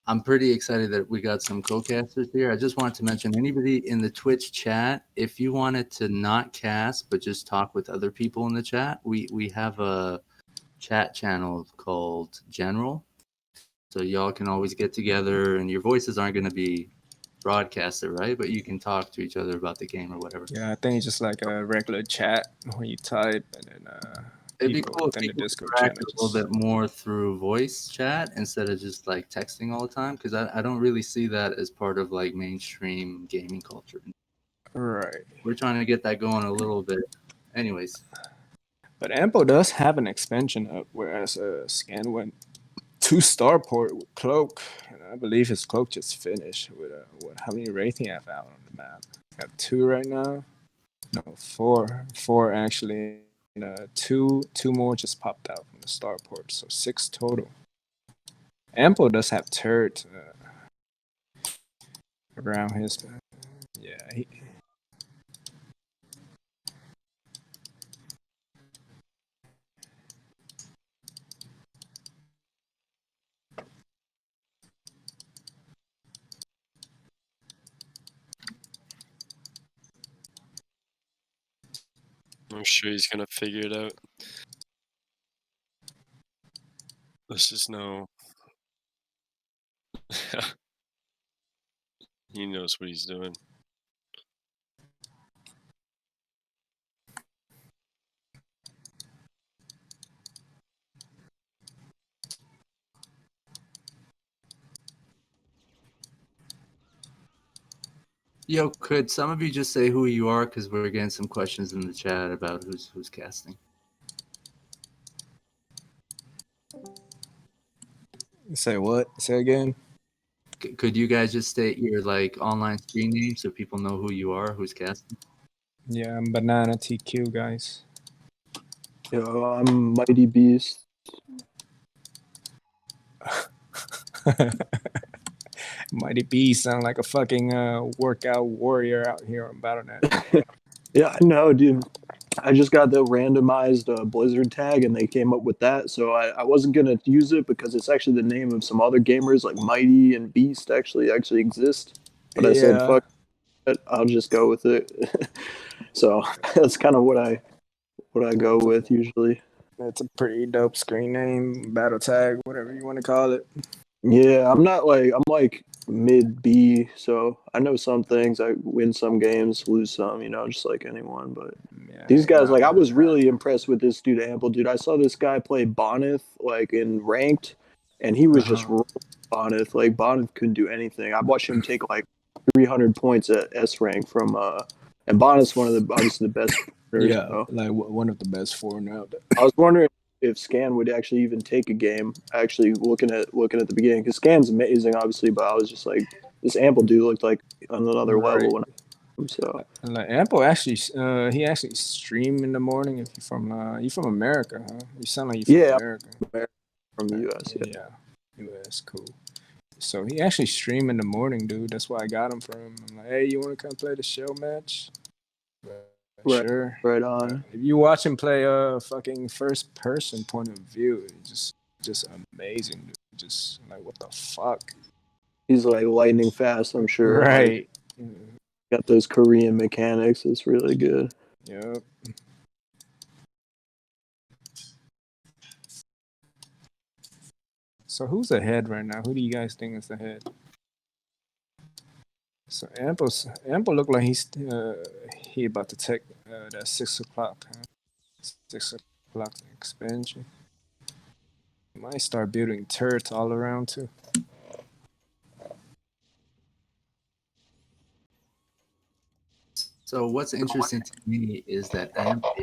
I'm pretty excited that we got some co-casters here. I just wanted to mention anybody in the Twitch chat, if you wanted to not cast but just talk with other people in the chat, we have a chat channel called General. So y'all can always get together and your voices aren't going to be broadcasted, right? But you can talk to each other about the game or whatever. yeah. I think it's just like a regular chat when you type, and then It'd be people cool if within we the could Discord interact channel a little just bit more through voice chat instead of just like texting all the time because I don't really see that as part of like mainstream gaming culture. right. We're trying to get that going a little bit. Anyways, But Ampo does have an expansion up, whereas Scan went to Starport with Cloak, and I believe his Cloak just finished with what? How many rating have out on the map? Got two right now. No, four actually, and two more just popped out from the Starport, so six total. Ampo does have turret around his. Yeah, I'm sure he's gonna figure it out. This is no. He knows what he's doing. yo, could some of you just say who you are because we're getting some questions in the chat about who's casting. say what? Say again. Could you guys just state your like online screen name so people know who you are, who's casting? Yeah, I'm Banana TQ, guys. Yo, I'm Mighty Beast. Mighty B sound like a fucking workout warrior out here on BattleNet. Yeah, I know, dude. I just got the randomized Blizzard tag, and they came up with that. So I wasn't gonna use it because it's actually the name of some other gamers like Mighty and Beast actually exist. But I said fuck Yeah, it, I'll just go with it. So that's kind of what what I go with usually. It's a pretty dope screen name, battle tag, whatever you want to call it. Yeah, I'm like mid B, so I know some things. I win some games, lose some, just like anyone. But Yeah, these guys, nah. like, I was really impressed with this dude, Ample. Dude, I saw this guy play Bonith, like, in ranked, and he was just Uh-huh. rolling Bonith. Like, Bonith couldn't do anything. I watched him take, like, 300 points at S rank from, and Bonith's one of the, obviously, the best players. Yeah, So like one of the best four now. I was wondering if Scan would actually even take a game. Actually, looking at the beginning, because Scan's amazing, obviously, but I was just like, this Ample dude looked like on another level Right. when I so. And like Ample actually, he actually stream in the morning. If you from America, huh? You sound like you from Yeah, America. from the U.S. Yeah. Yeah, U.S. Cool. So he actually stream in the morning, dude. That's why I got him from. I'm like, hey, you want to come play the show match? Right, Sure. right on. If you watch him play fucking first person point of view, it's just amazing, dude. Just like what the fuck? He's like lightning fast, I'm sure. Like, Right. got those Korean mechanics. It's really good. Yep. So who's ahead right now? Who do you guys think is ahead? So Ample look like he about to take that 6 o'clock, huh? 6 o'clock expansion. He might start building turrets all around too. So what's interesting to me is that Ample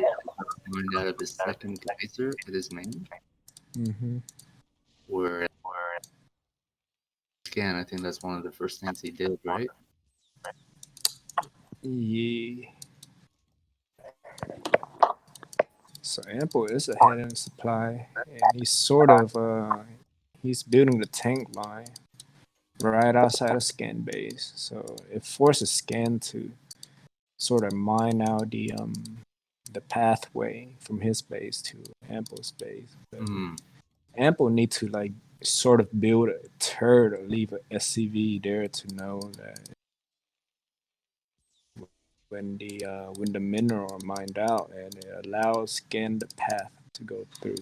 mined out of his second geyser at his main, Mm-hmm. where Scan, I think that's one of the first things he did, right? Yeah. So Ample is ahead in supply, and he's sort of he's building the tank line right outside of Scan base. So it forces Scan to sort of mine out the pathway from his base to Ample's base. But Mm. Ample need to like sort of build a turret or leave a SCV there to know that when the mineral are mined out and it allows Scan the path to go through.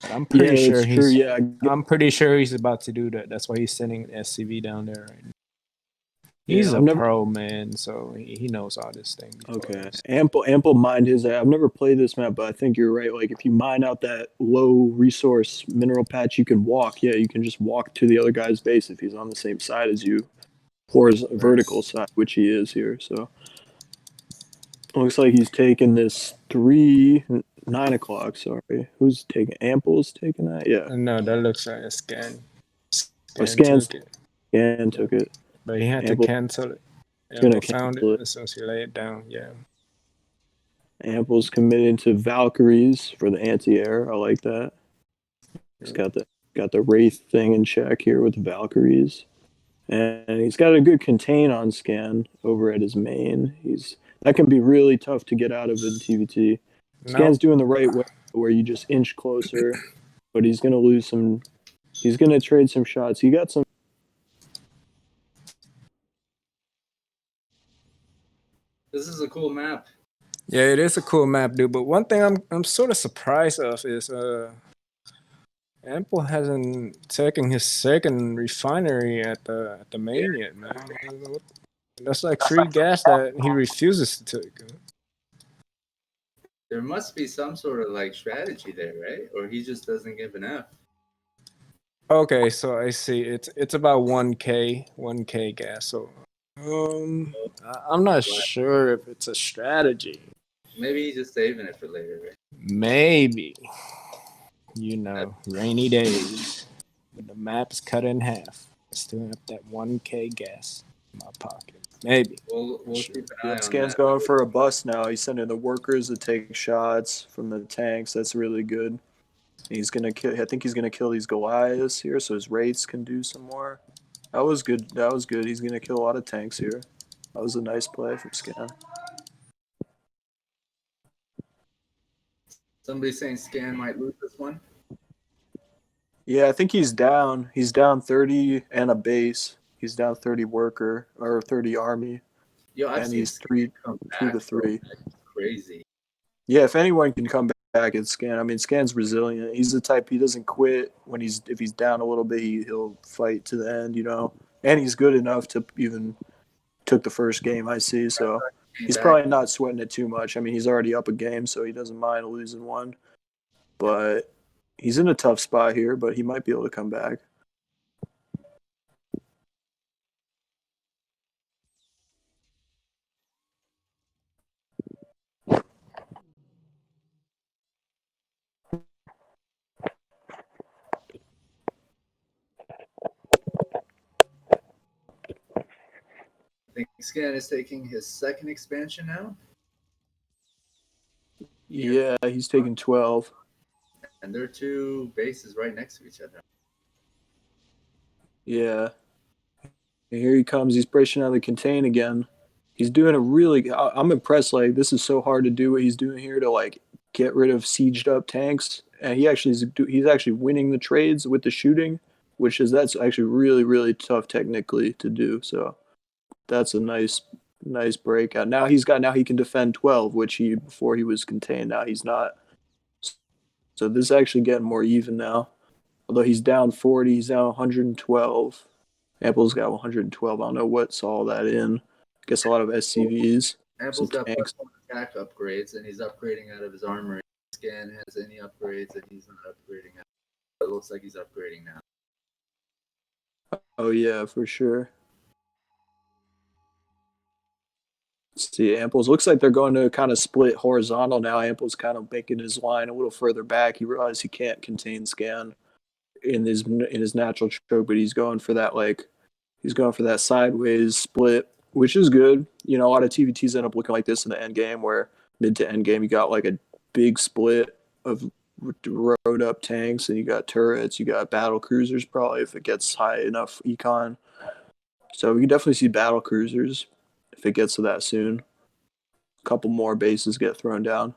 But Yeah, it's true. Yeah, I'm pretty sure he's about to do that. That's why he's sending an SCV down there right now. yeah. He's a I've never. pro man, so he knows all this thing before. Okay, Ample mined his. I've never played this map, but I think you're right. Like, if you mine out that low resource mineral patch, you can walk. Yeah, you can just walk to the other guy's base if he's on the same side as you, Right. vertical side, which he is here. So looks like he's taking this 9 o'clock. Sorry, who's taking? Ample's taking that. Yeah, No, that looks like a scan. or Scan took it. Scan Yeah. took it. But he had to Ample's cancel it. gonna Ample found it, cancel it. so he laid it down. Yeah. Ample's committed to Valkyries for the anti-air. I like that. He's got the Wraith thing in check here with the Valkyries. And he's got a good contain on scan over at his main. He's that can be really tough to get out of in TVT. No. Scan's doing the right way where you just inch closer, but he's gonna lose some he's gonna trade some shots. He got some. This is a cool map. Yeah, it is a cool map, dude. But one thing I'm sort of surprised of is Ample hasn't taken his second refinery at the main yet, man. That's like free gas that he refuses to take. There must be some sort of like strategy there, right? Or he just doesn't give an F. Okay, so I see. It's about 1K gas. So I'm not sure if it's a strategy. Maybe he's just saving it for later, right? Maybe, rainy days when the map's cut in half. I still have that 1K gas in my pocket. Maybe. We'll Sure. keep an Yeah, eye on Scan's that. going for a bust now. He's sending the workers to take shots from the tanks. That's really good. He's gonna kill. I think he's gonna kill these Goliaths here, so his wraiths can do some more. That was good. That was good. He's gonna kill a lot of tanks here. That was a nice play from Scan. Somebody's saying Scan might lose this one. Yeah, I think he's down. He's down 30 and a base. He's down 30 worker or 30 army, Yo, I've and seen he's Scan three come two to back, bro. three. That's crazy. Yeah, if anyone can come back, it's Scan. I mean, Scan's resilient. He's the type he doesn't quit when if he's down a little bit. He'll fight to the end, and he's good enough to even took the first game I see. So he's Back. probably not sweating it too much. I mean, he's already up a game, so he doesn't mind losing one. But he's in a tough spot here, but he might be able to come back. I think Scan is taking his second expansion now. Yeah, he's taking 12. And they're two bases right next to each other. Yeah. And here he comes. He's breaking out of the contain again. He's doing a really. I'm impressed. Like, this is so hard to do what he's doing here to like get rid of sieged up tanks. And he's actually winning the trades with the shooting, that's actually really tough technically to do. So that's a nice breakout. Now he can defend 12, which he before he was contained. Now he's not. So this is actually getting more even now. Although he's down 40, he's down 112. Apple's got 112. I don't know what's all that in. I guess a lot of SCVs, some Apple's got tanks. attack upgrades, and he's upgrading out of his armory. Scan has any upgrades that he's not upgrading out. It looks like he's upgrading now. Oh yeah, for sure. Let's see, Amples looks like they're going to kind of split horizontal now. Amples kind of making his line a little further back. He realized he can't contain Scan in his natural choke, but he's going for that sideways split, which is good. A lot of TVTs end up looking like this in the end game, where mid to end game you got like a big split of road up tanks, and you got turrets, you got battle cruisers probably if it gets high enough econ. So we can definitely see battle cruisers if it gets to that soon. A couple more bases get thrown down.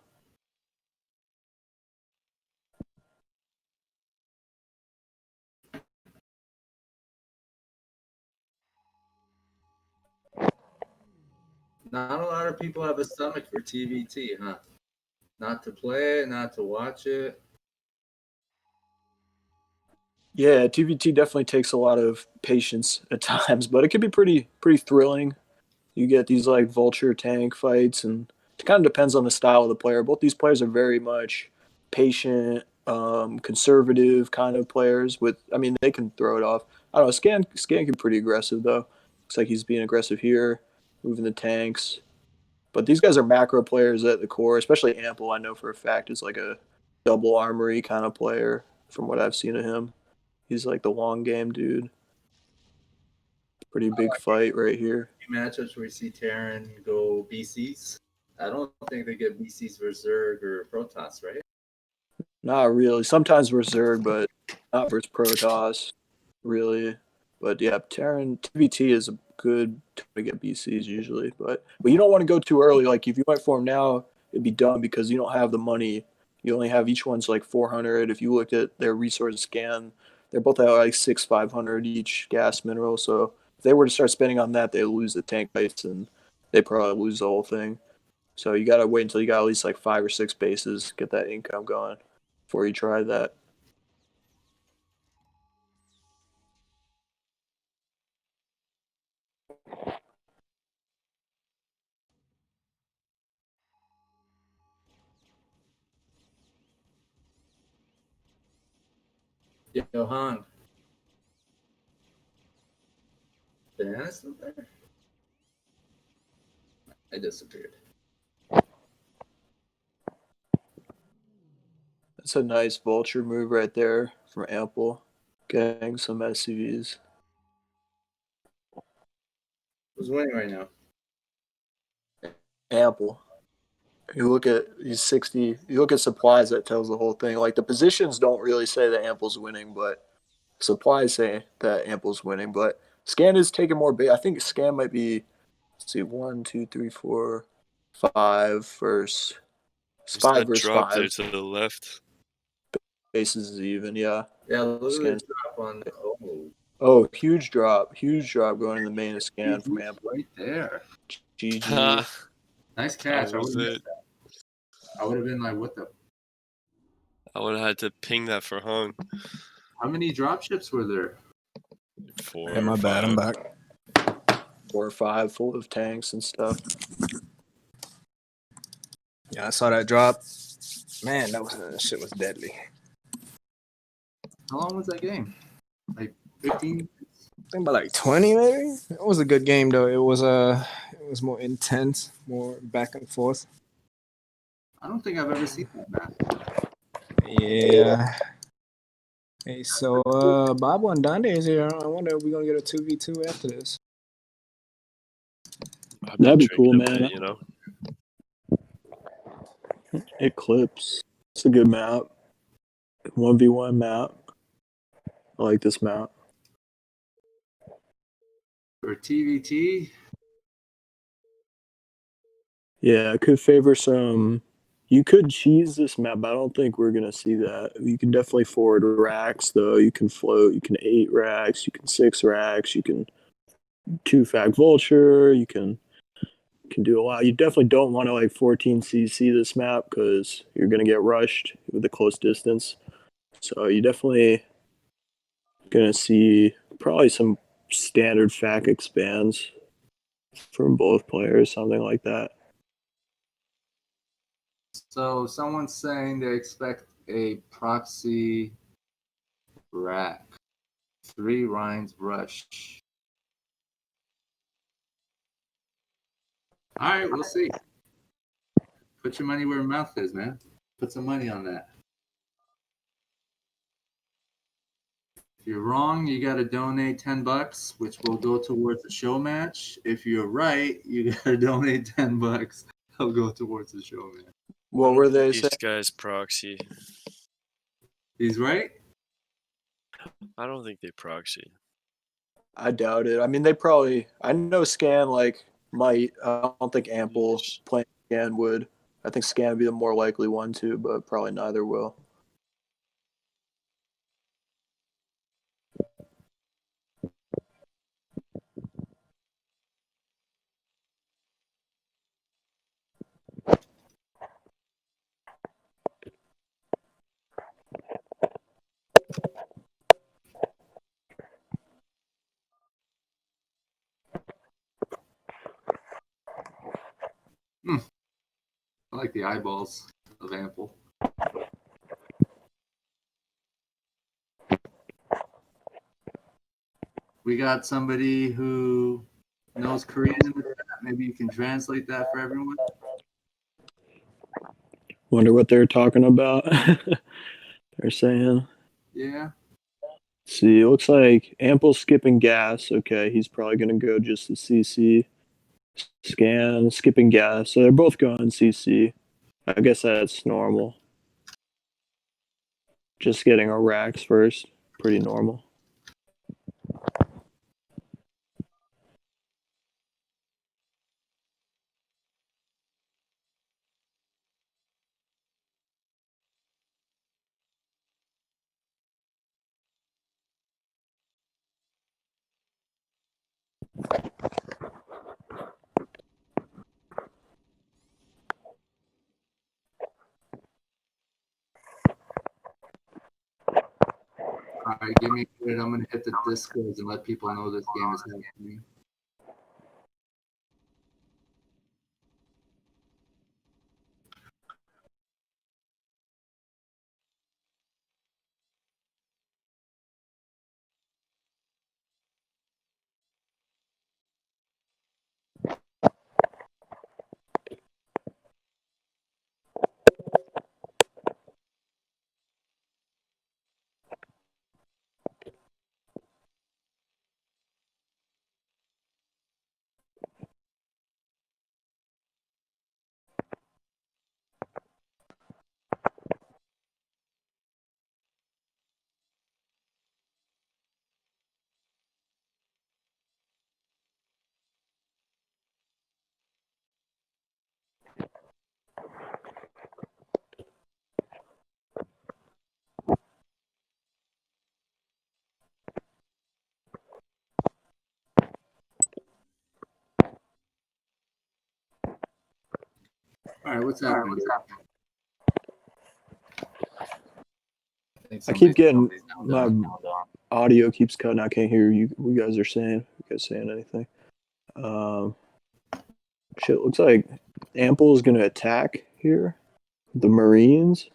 Not a lot of people have a stomach for TVT, huh? Not to play it, not to watch it. Yeah, TVT definitely takes a lot of patience at times, but it can be pretty thrilling. You get these like vulture tank fights, and it kind of depends on the style of the player. Both these players are very much patient, conservative kind of players. I mean, they can throw it off. I don't know. Scan can be pretty aggressive though. Looks like he's being aggressive here, moving the tanks. But these guys are macro players at the core, especially Ample. I know for a fact is like a double armory kind of player from what I've seen of him. He's like the long game dude. Pretty big fight right here. Matchups where you see Terran go BCs. I don't think they get BCs versus Zerg or Protoss, right? Not really. Sometimes we're Zerg, but not versus Protoss, really. But yeah, Terran TVT is a good time to get BCs usually. But you don't want to go too early. Like if you went for them now, it'd be dumb because you don't have the money. You only have each one's like 400. If you looked at their resource scan, they're both at like 500 each gas mineral. So if they were to start spending on that, they lose the tank fights and they probably lose the whole thing. So you gotta wait until you got at least like 5 or 6 bases, get that income going before you try that. Johan, Banana's still there? I disappeared. That's a nice vulture move right there from Ample, getting some SCVs. Who's winning right now? Ample. You look at these 60. You look at supplies. That tells the whole thing. Like the positions don't really say that Ample's winning, but supplies say that Ample's winning. But Scan is taking more bait. I think Scan might be. Let's see, 1, 2, 3, 4, 5 versus There's 5 that versus drop 5. there to the left. Bases is even. Yeah. Yeah, look at Scan. the drop on. Oh, Oh, huge drop going in the main Scan from Ample. right there. GG. Ha! Nice That catch. I was would have it. missed that. I would have been like, what the? I would have had to ping that for Hung. How many dropships were there? 4 Hey, or my bad. I'm 5. back. 4 or 5 full of tanks and stuff. Yeah, I saw that drop. Man, that shit was deadly. How long was that game? Like 15? I think about like 20 maybe. It was a good game though. It was more intense, more back and forth. I don't think I've ever seen that map. Yeah. Hey, so Bob and Dande is here. I wonder if we're gonna get a 2v2 after this. I've That'd been be cool, drinking a man. bit, you know. Eclipse. It's a good map. 1v1 map. I like this map. For TVT, Yeah, I could favor some. You could cheese this map, but I don't think we're gonna see that. You can definitely forward racks though. You can float. You can 8 racks. You can 6 racks. You can 2 fac vulture. You can do a lot. You definitely don't want to like 14cc this map because you're gonna get rushed with the close distance. So you definitely gonna see probably some standard fac expands from both players, something like that. so someone's saying they expect a proxy rack. 3 Rhines rush. All right, we'll see. Put your money where your mouth is, man. Put some money on that. If you're wrong, you got to donate $10, which will go towards the show match. If you're right, you got to donate $10. It'll go towards the show match. What were they These saying? guys proxy. He's right. I don't think they proxy. I doubt it. I mean, they probably. I know Scan like might. I don't think Ample playing Scan would. I think Scan would be the more likely one to, but probably neither will. I like the eyeballs of Ample. We got somebody who knows Korean in the chat. Maybe you can translate that for everyone. Wonder what they're talking about. They're saying. Yeah. See, it looks like Ample skipping gas. Okay, he's probably gonna go just to CC. Scan skipping gas. So they're both going CC. I guess that's normal. Just getting our racks first. Pretty normal. All right, give me a minute. I'm going to hit the Discords and let people know this game is happening. All right, what's happening? I keep getting my down. audio keeps cutting. I can't hear you. What you guys are saying? You guys saying anything? Um, shit looks like Ample is gonna attack here. The Marines,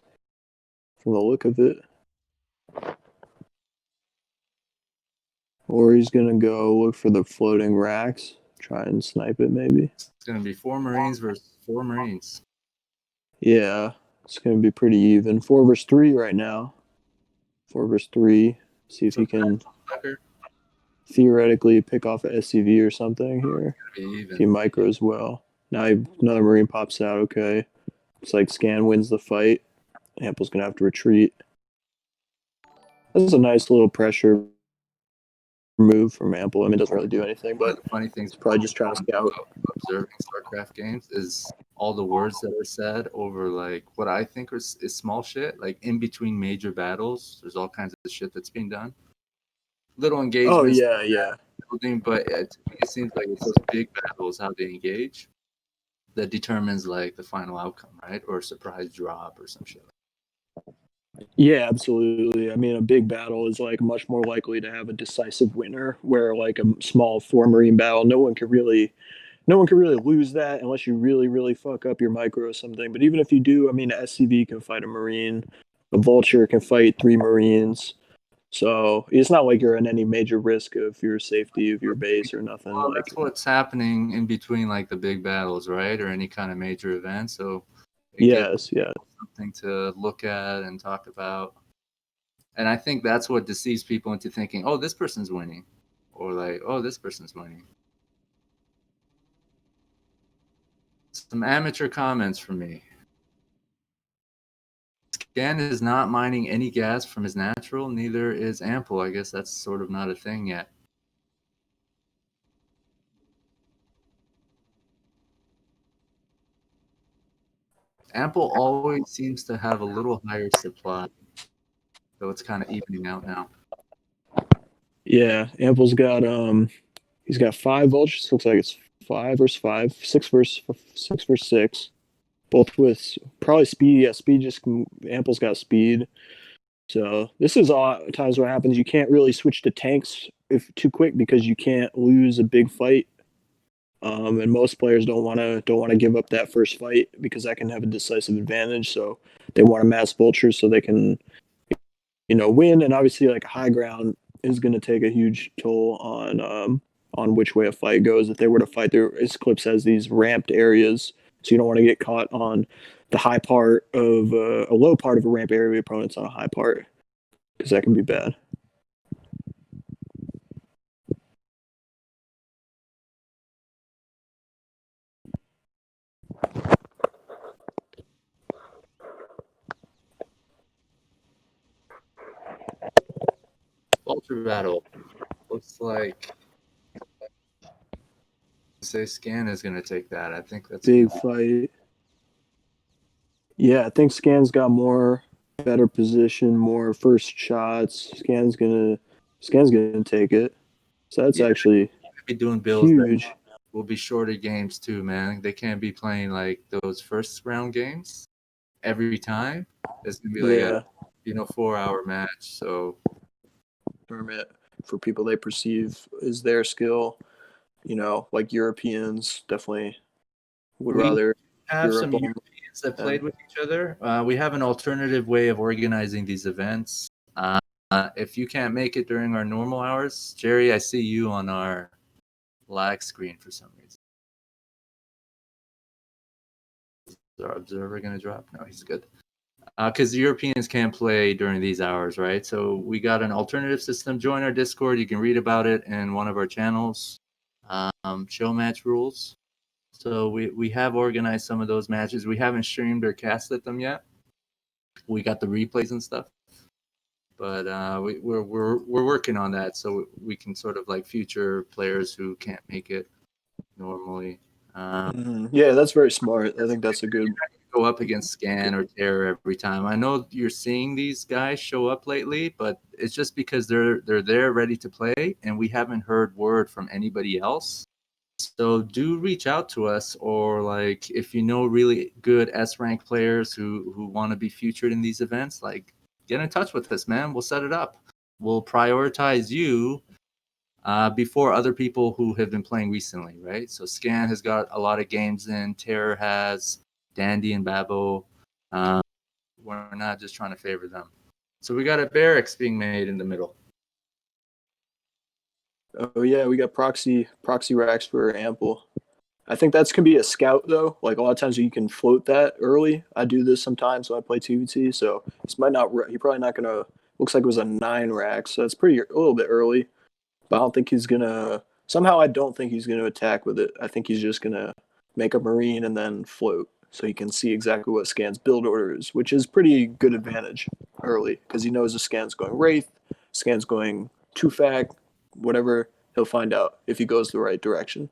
from the look of it, or he's gonna go look for the floating racks, try and snipe it maybe. It's going to be 4 Marines versus 4 Marines. Yeah, it's gonna be pretty even. 4 versus 3 right now. 4 versus 3. See if So he can Tucker, theoretically pick off an SCV or something here. it's going to be If he even. micros well. Now another Marine pops out. Okay, looks like Scan wins the fight. Ample's gonna have to retreat. This is a nice little pressure move from Ample. I mean, it doesn't really do anything, One but of the funny things he's probably just trying to scout. about observing StarCraft games is all the words that are said over like what I think is small shit. Like in between major battles, there's all kinds of shit that's being done. Little Oh engagements yeah, yeah. building, but to me it seems like it's those big battles how they engage that determines like the final outcome, right? Or a surprise drop or some shit. Yeah, absolutely. I mean, a big battle is like much more likely to have a decisive winner, where like a small 4 Marine battle, no one can really lose that unless you really, really fuck up your micro or something. But even if you do, I mean, a SCV can fight a Marine, a Vulture can fight 3 Marines. So it's not like you're in any major risk of your safety of your base or nothing. Well, Like, that's what's happening in between like the big battles, right? Or any kind of major event. So it gives yes, yeah, something to look at and talk about. And I think that's what deceives people into thinking, oh, this person's winning. Or like, oh, this person's winning. Some amateur comments from me. Scan is not mining any gas from his natural, neither is Ample. I guess that's sort of not a thing yet. Ample always seems to have a little higher supply, so it's kind of evening out now. yeah. Ample's got he's got 5 vultures. Looks like it's 5 versus 5, 6 versus 6, both with probably speed. Yeah, speed. Just Ample's got speed. So this is all times what happens. You can't really switch to tanks if too quick because you can't lose a big fight. And most players don't want to give up that first fight because that can have a decisive advantage. So they want to mass vultures so they can win. And obviously, like high ground is going to take a huge toll on which way a fight goes. If they were to fight, this clip says these ramped areas, so you don't want to get caught on the high part of a low part of a ramp area. Opponents on a high part because that can be bad. Vulture battle looks like say Scan is going to take that. I think that's Big fight. Yeah, I think Scan's got more better position, more first shots. Scan's gonna take it. So that's actually be doing builds huge. that will be shorter games too, man. They can't be playing like those first round games every time. It's gonna be like Yeah, a 4-hour match. So permit for people they perceive is their skill. Like Europeans definitely would we rather have Europe some only. Europeans that played with each other. We have an alternative way of organizing these events. If you can't make it during our normal hours, Jerry, I see you on our lag screen for some reason. Is our observer going to drop? No, he's good. Because the Europeans can't play during these hours, right? So we got an alternative system. Join our Discord. You can read about it in one of our channels, Showmatch Rules. So we have organized some of those matches. We haven't streamed or casted them yet. We got the replays and stuff, but we're working on that so we can sort of like future players who can't make it normally. Yeah, that's very smart. I think that's a good. Go up against Scan or Terror every time. I know you're seeing these guys show up lately, but it's just because they're there ready to play, and we haven't heard word from anybody else. So do reach out to us, or like if you know really good S rank players who want to be featured in these events, like get in touch with us, man. We'll set it up. We'll prioritize you before other people who have been playing recently, right? So Scan has got a lot of games in. Terror has, Dandy and Babo. We're not just trying to favor them. So we got a barracks being made in the middle. Oh yeah, we got proxy racks for Ample. I think that's gonna be a scout though. Like a lot of times you can float that early. I do this sometimes when I play TVT. So he might not. He probably not gonna. Looks like it was a 9 rack, so that's pretty a little bit early. But I don't think he's gonna. Somehow I don't think he's gonna attack with it. I think he's just gonna make a marine and then float, so he can see exactly what Scan's build order is, which is pretty good advantage early because he knows the Scan's going Wraith, Scan's going 2-fac, whatever. He'll find out if he goes the right direction.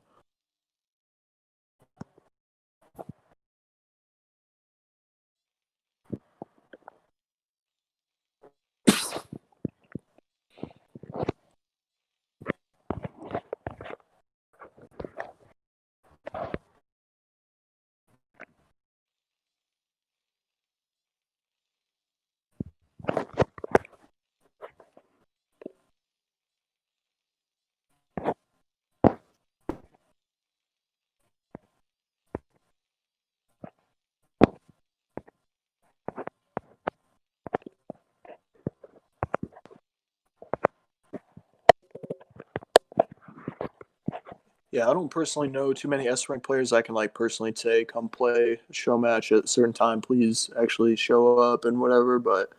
Yeah, I don't personally know too many S rank players I can like personally say come play a show match at a certain time. Please actually show up and whatever. But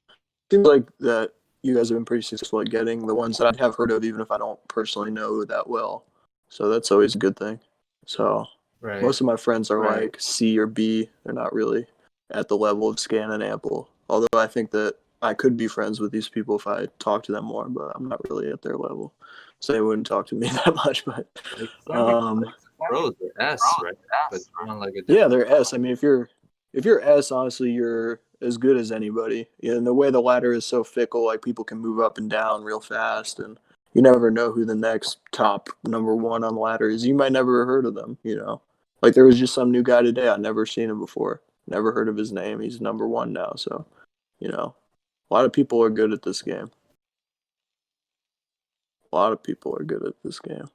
it seems like that you guys have been pretty successful at getting the ones that I have heard of, even if I don't personally know that well. So that's always a good thing. So Right. most of my friends are like C or B. They're not really at the level of Scan and Ample. Although I think that I could be friends with these people if I talk to them more, but I'm not really at their level. So they wouldn't talk to me that much. But Like some pros are S, right? But you're on like a yeah, different they're level. S. I mean, if you're S, honestly, you're as good as anybody. Yeah, and the way the ladder is so fickle, like people can move up and down real fast, and you never know who the next top number one on the ladder is. You might never have heard of them. Like there was just some new guy today. I'd never seen him before. Never heard of his name. He's number one now. So, a lot of people are good at this game. A lot of people are good at this game.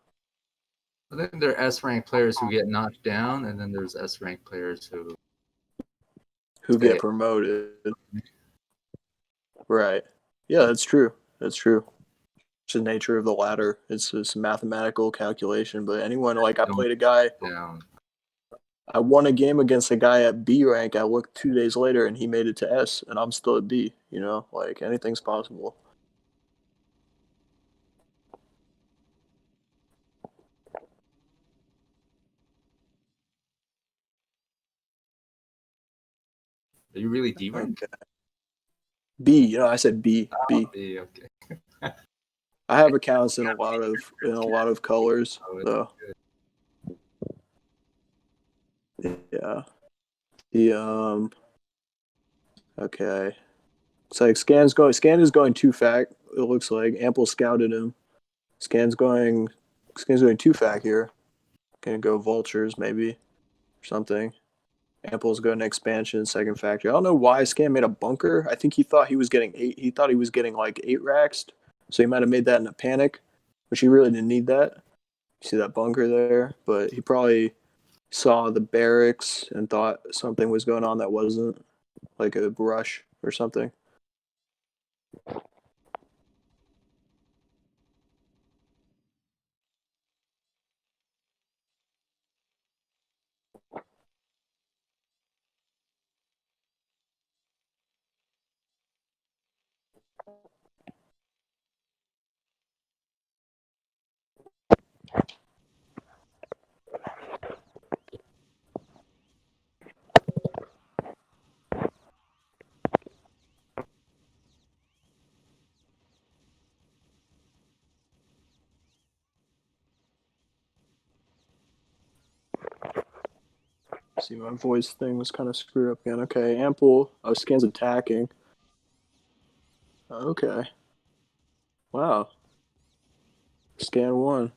I think there are S rank players who get knocked down, and then there's S rank players Who stay. get promoted. Right. Yeah, that's true. That's true. It's the nature of the ladder. It's just mathematical calculation. But anyone, like I played a guy, Down. I won a game against a guy at B rank. I looked 2 days later and he made it to S, and I'm still at B. Like anything's possible. Are you really D rank? Okay. B. I said B. B. B, okay. I have accounts in a lot of colors. So yeah. The okay. It's like Scan is going 2-fac. It looks like Ample scouted him. Scan's going 2-fac here. Gonna go vultures maybe or something. Ample's going to expansion, second factory. I don't know why Scan made a bunker. I think he thought he was getting 8. He thought he was getting like 8 racks. So he might have made that in a panic, which he really didn't need that. You see that bunker there? But he probably saw the barracks and thought something was going on that wasn't, like a rush or something. See, my voice thing was kind of screwed up again. Okay, Ample. Oh, Scan's attacking. Okay. Wow. Scan 1.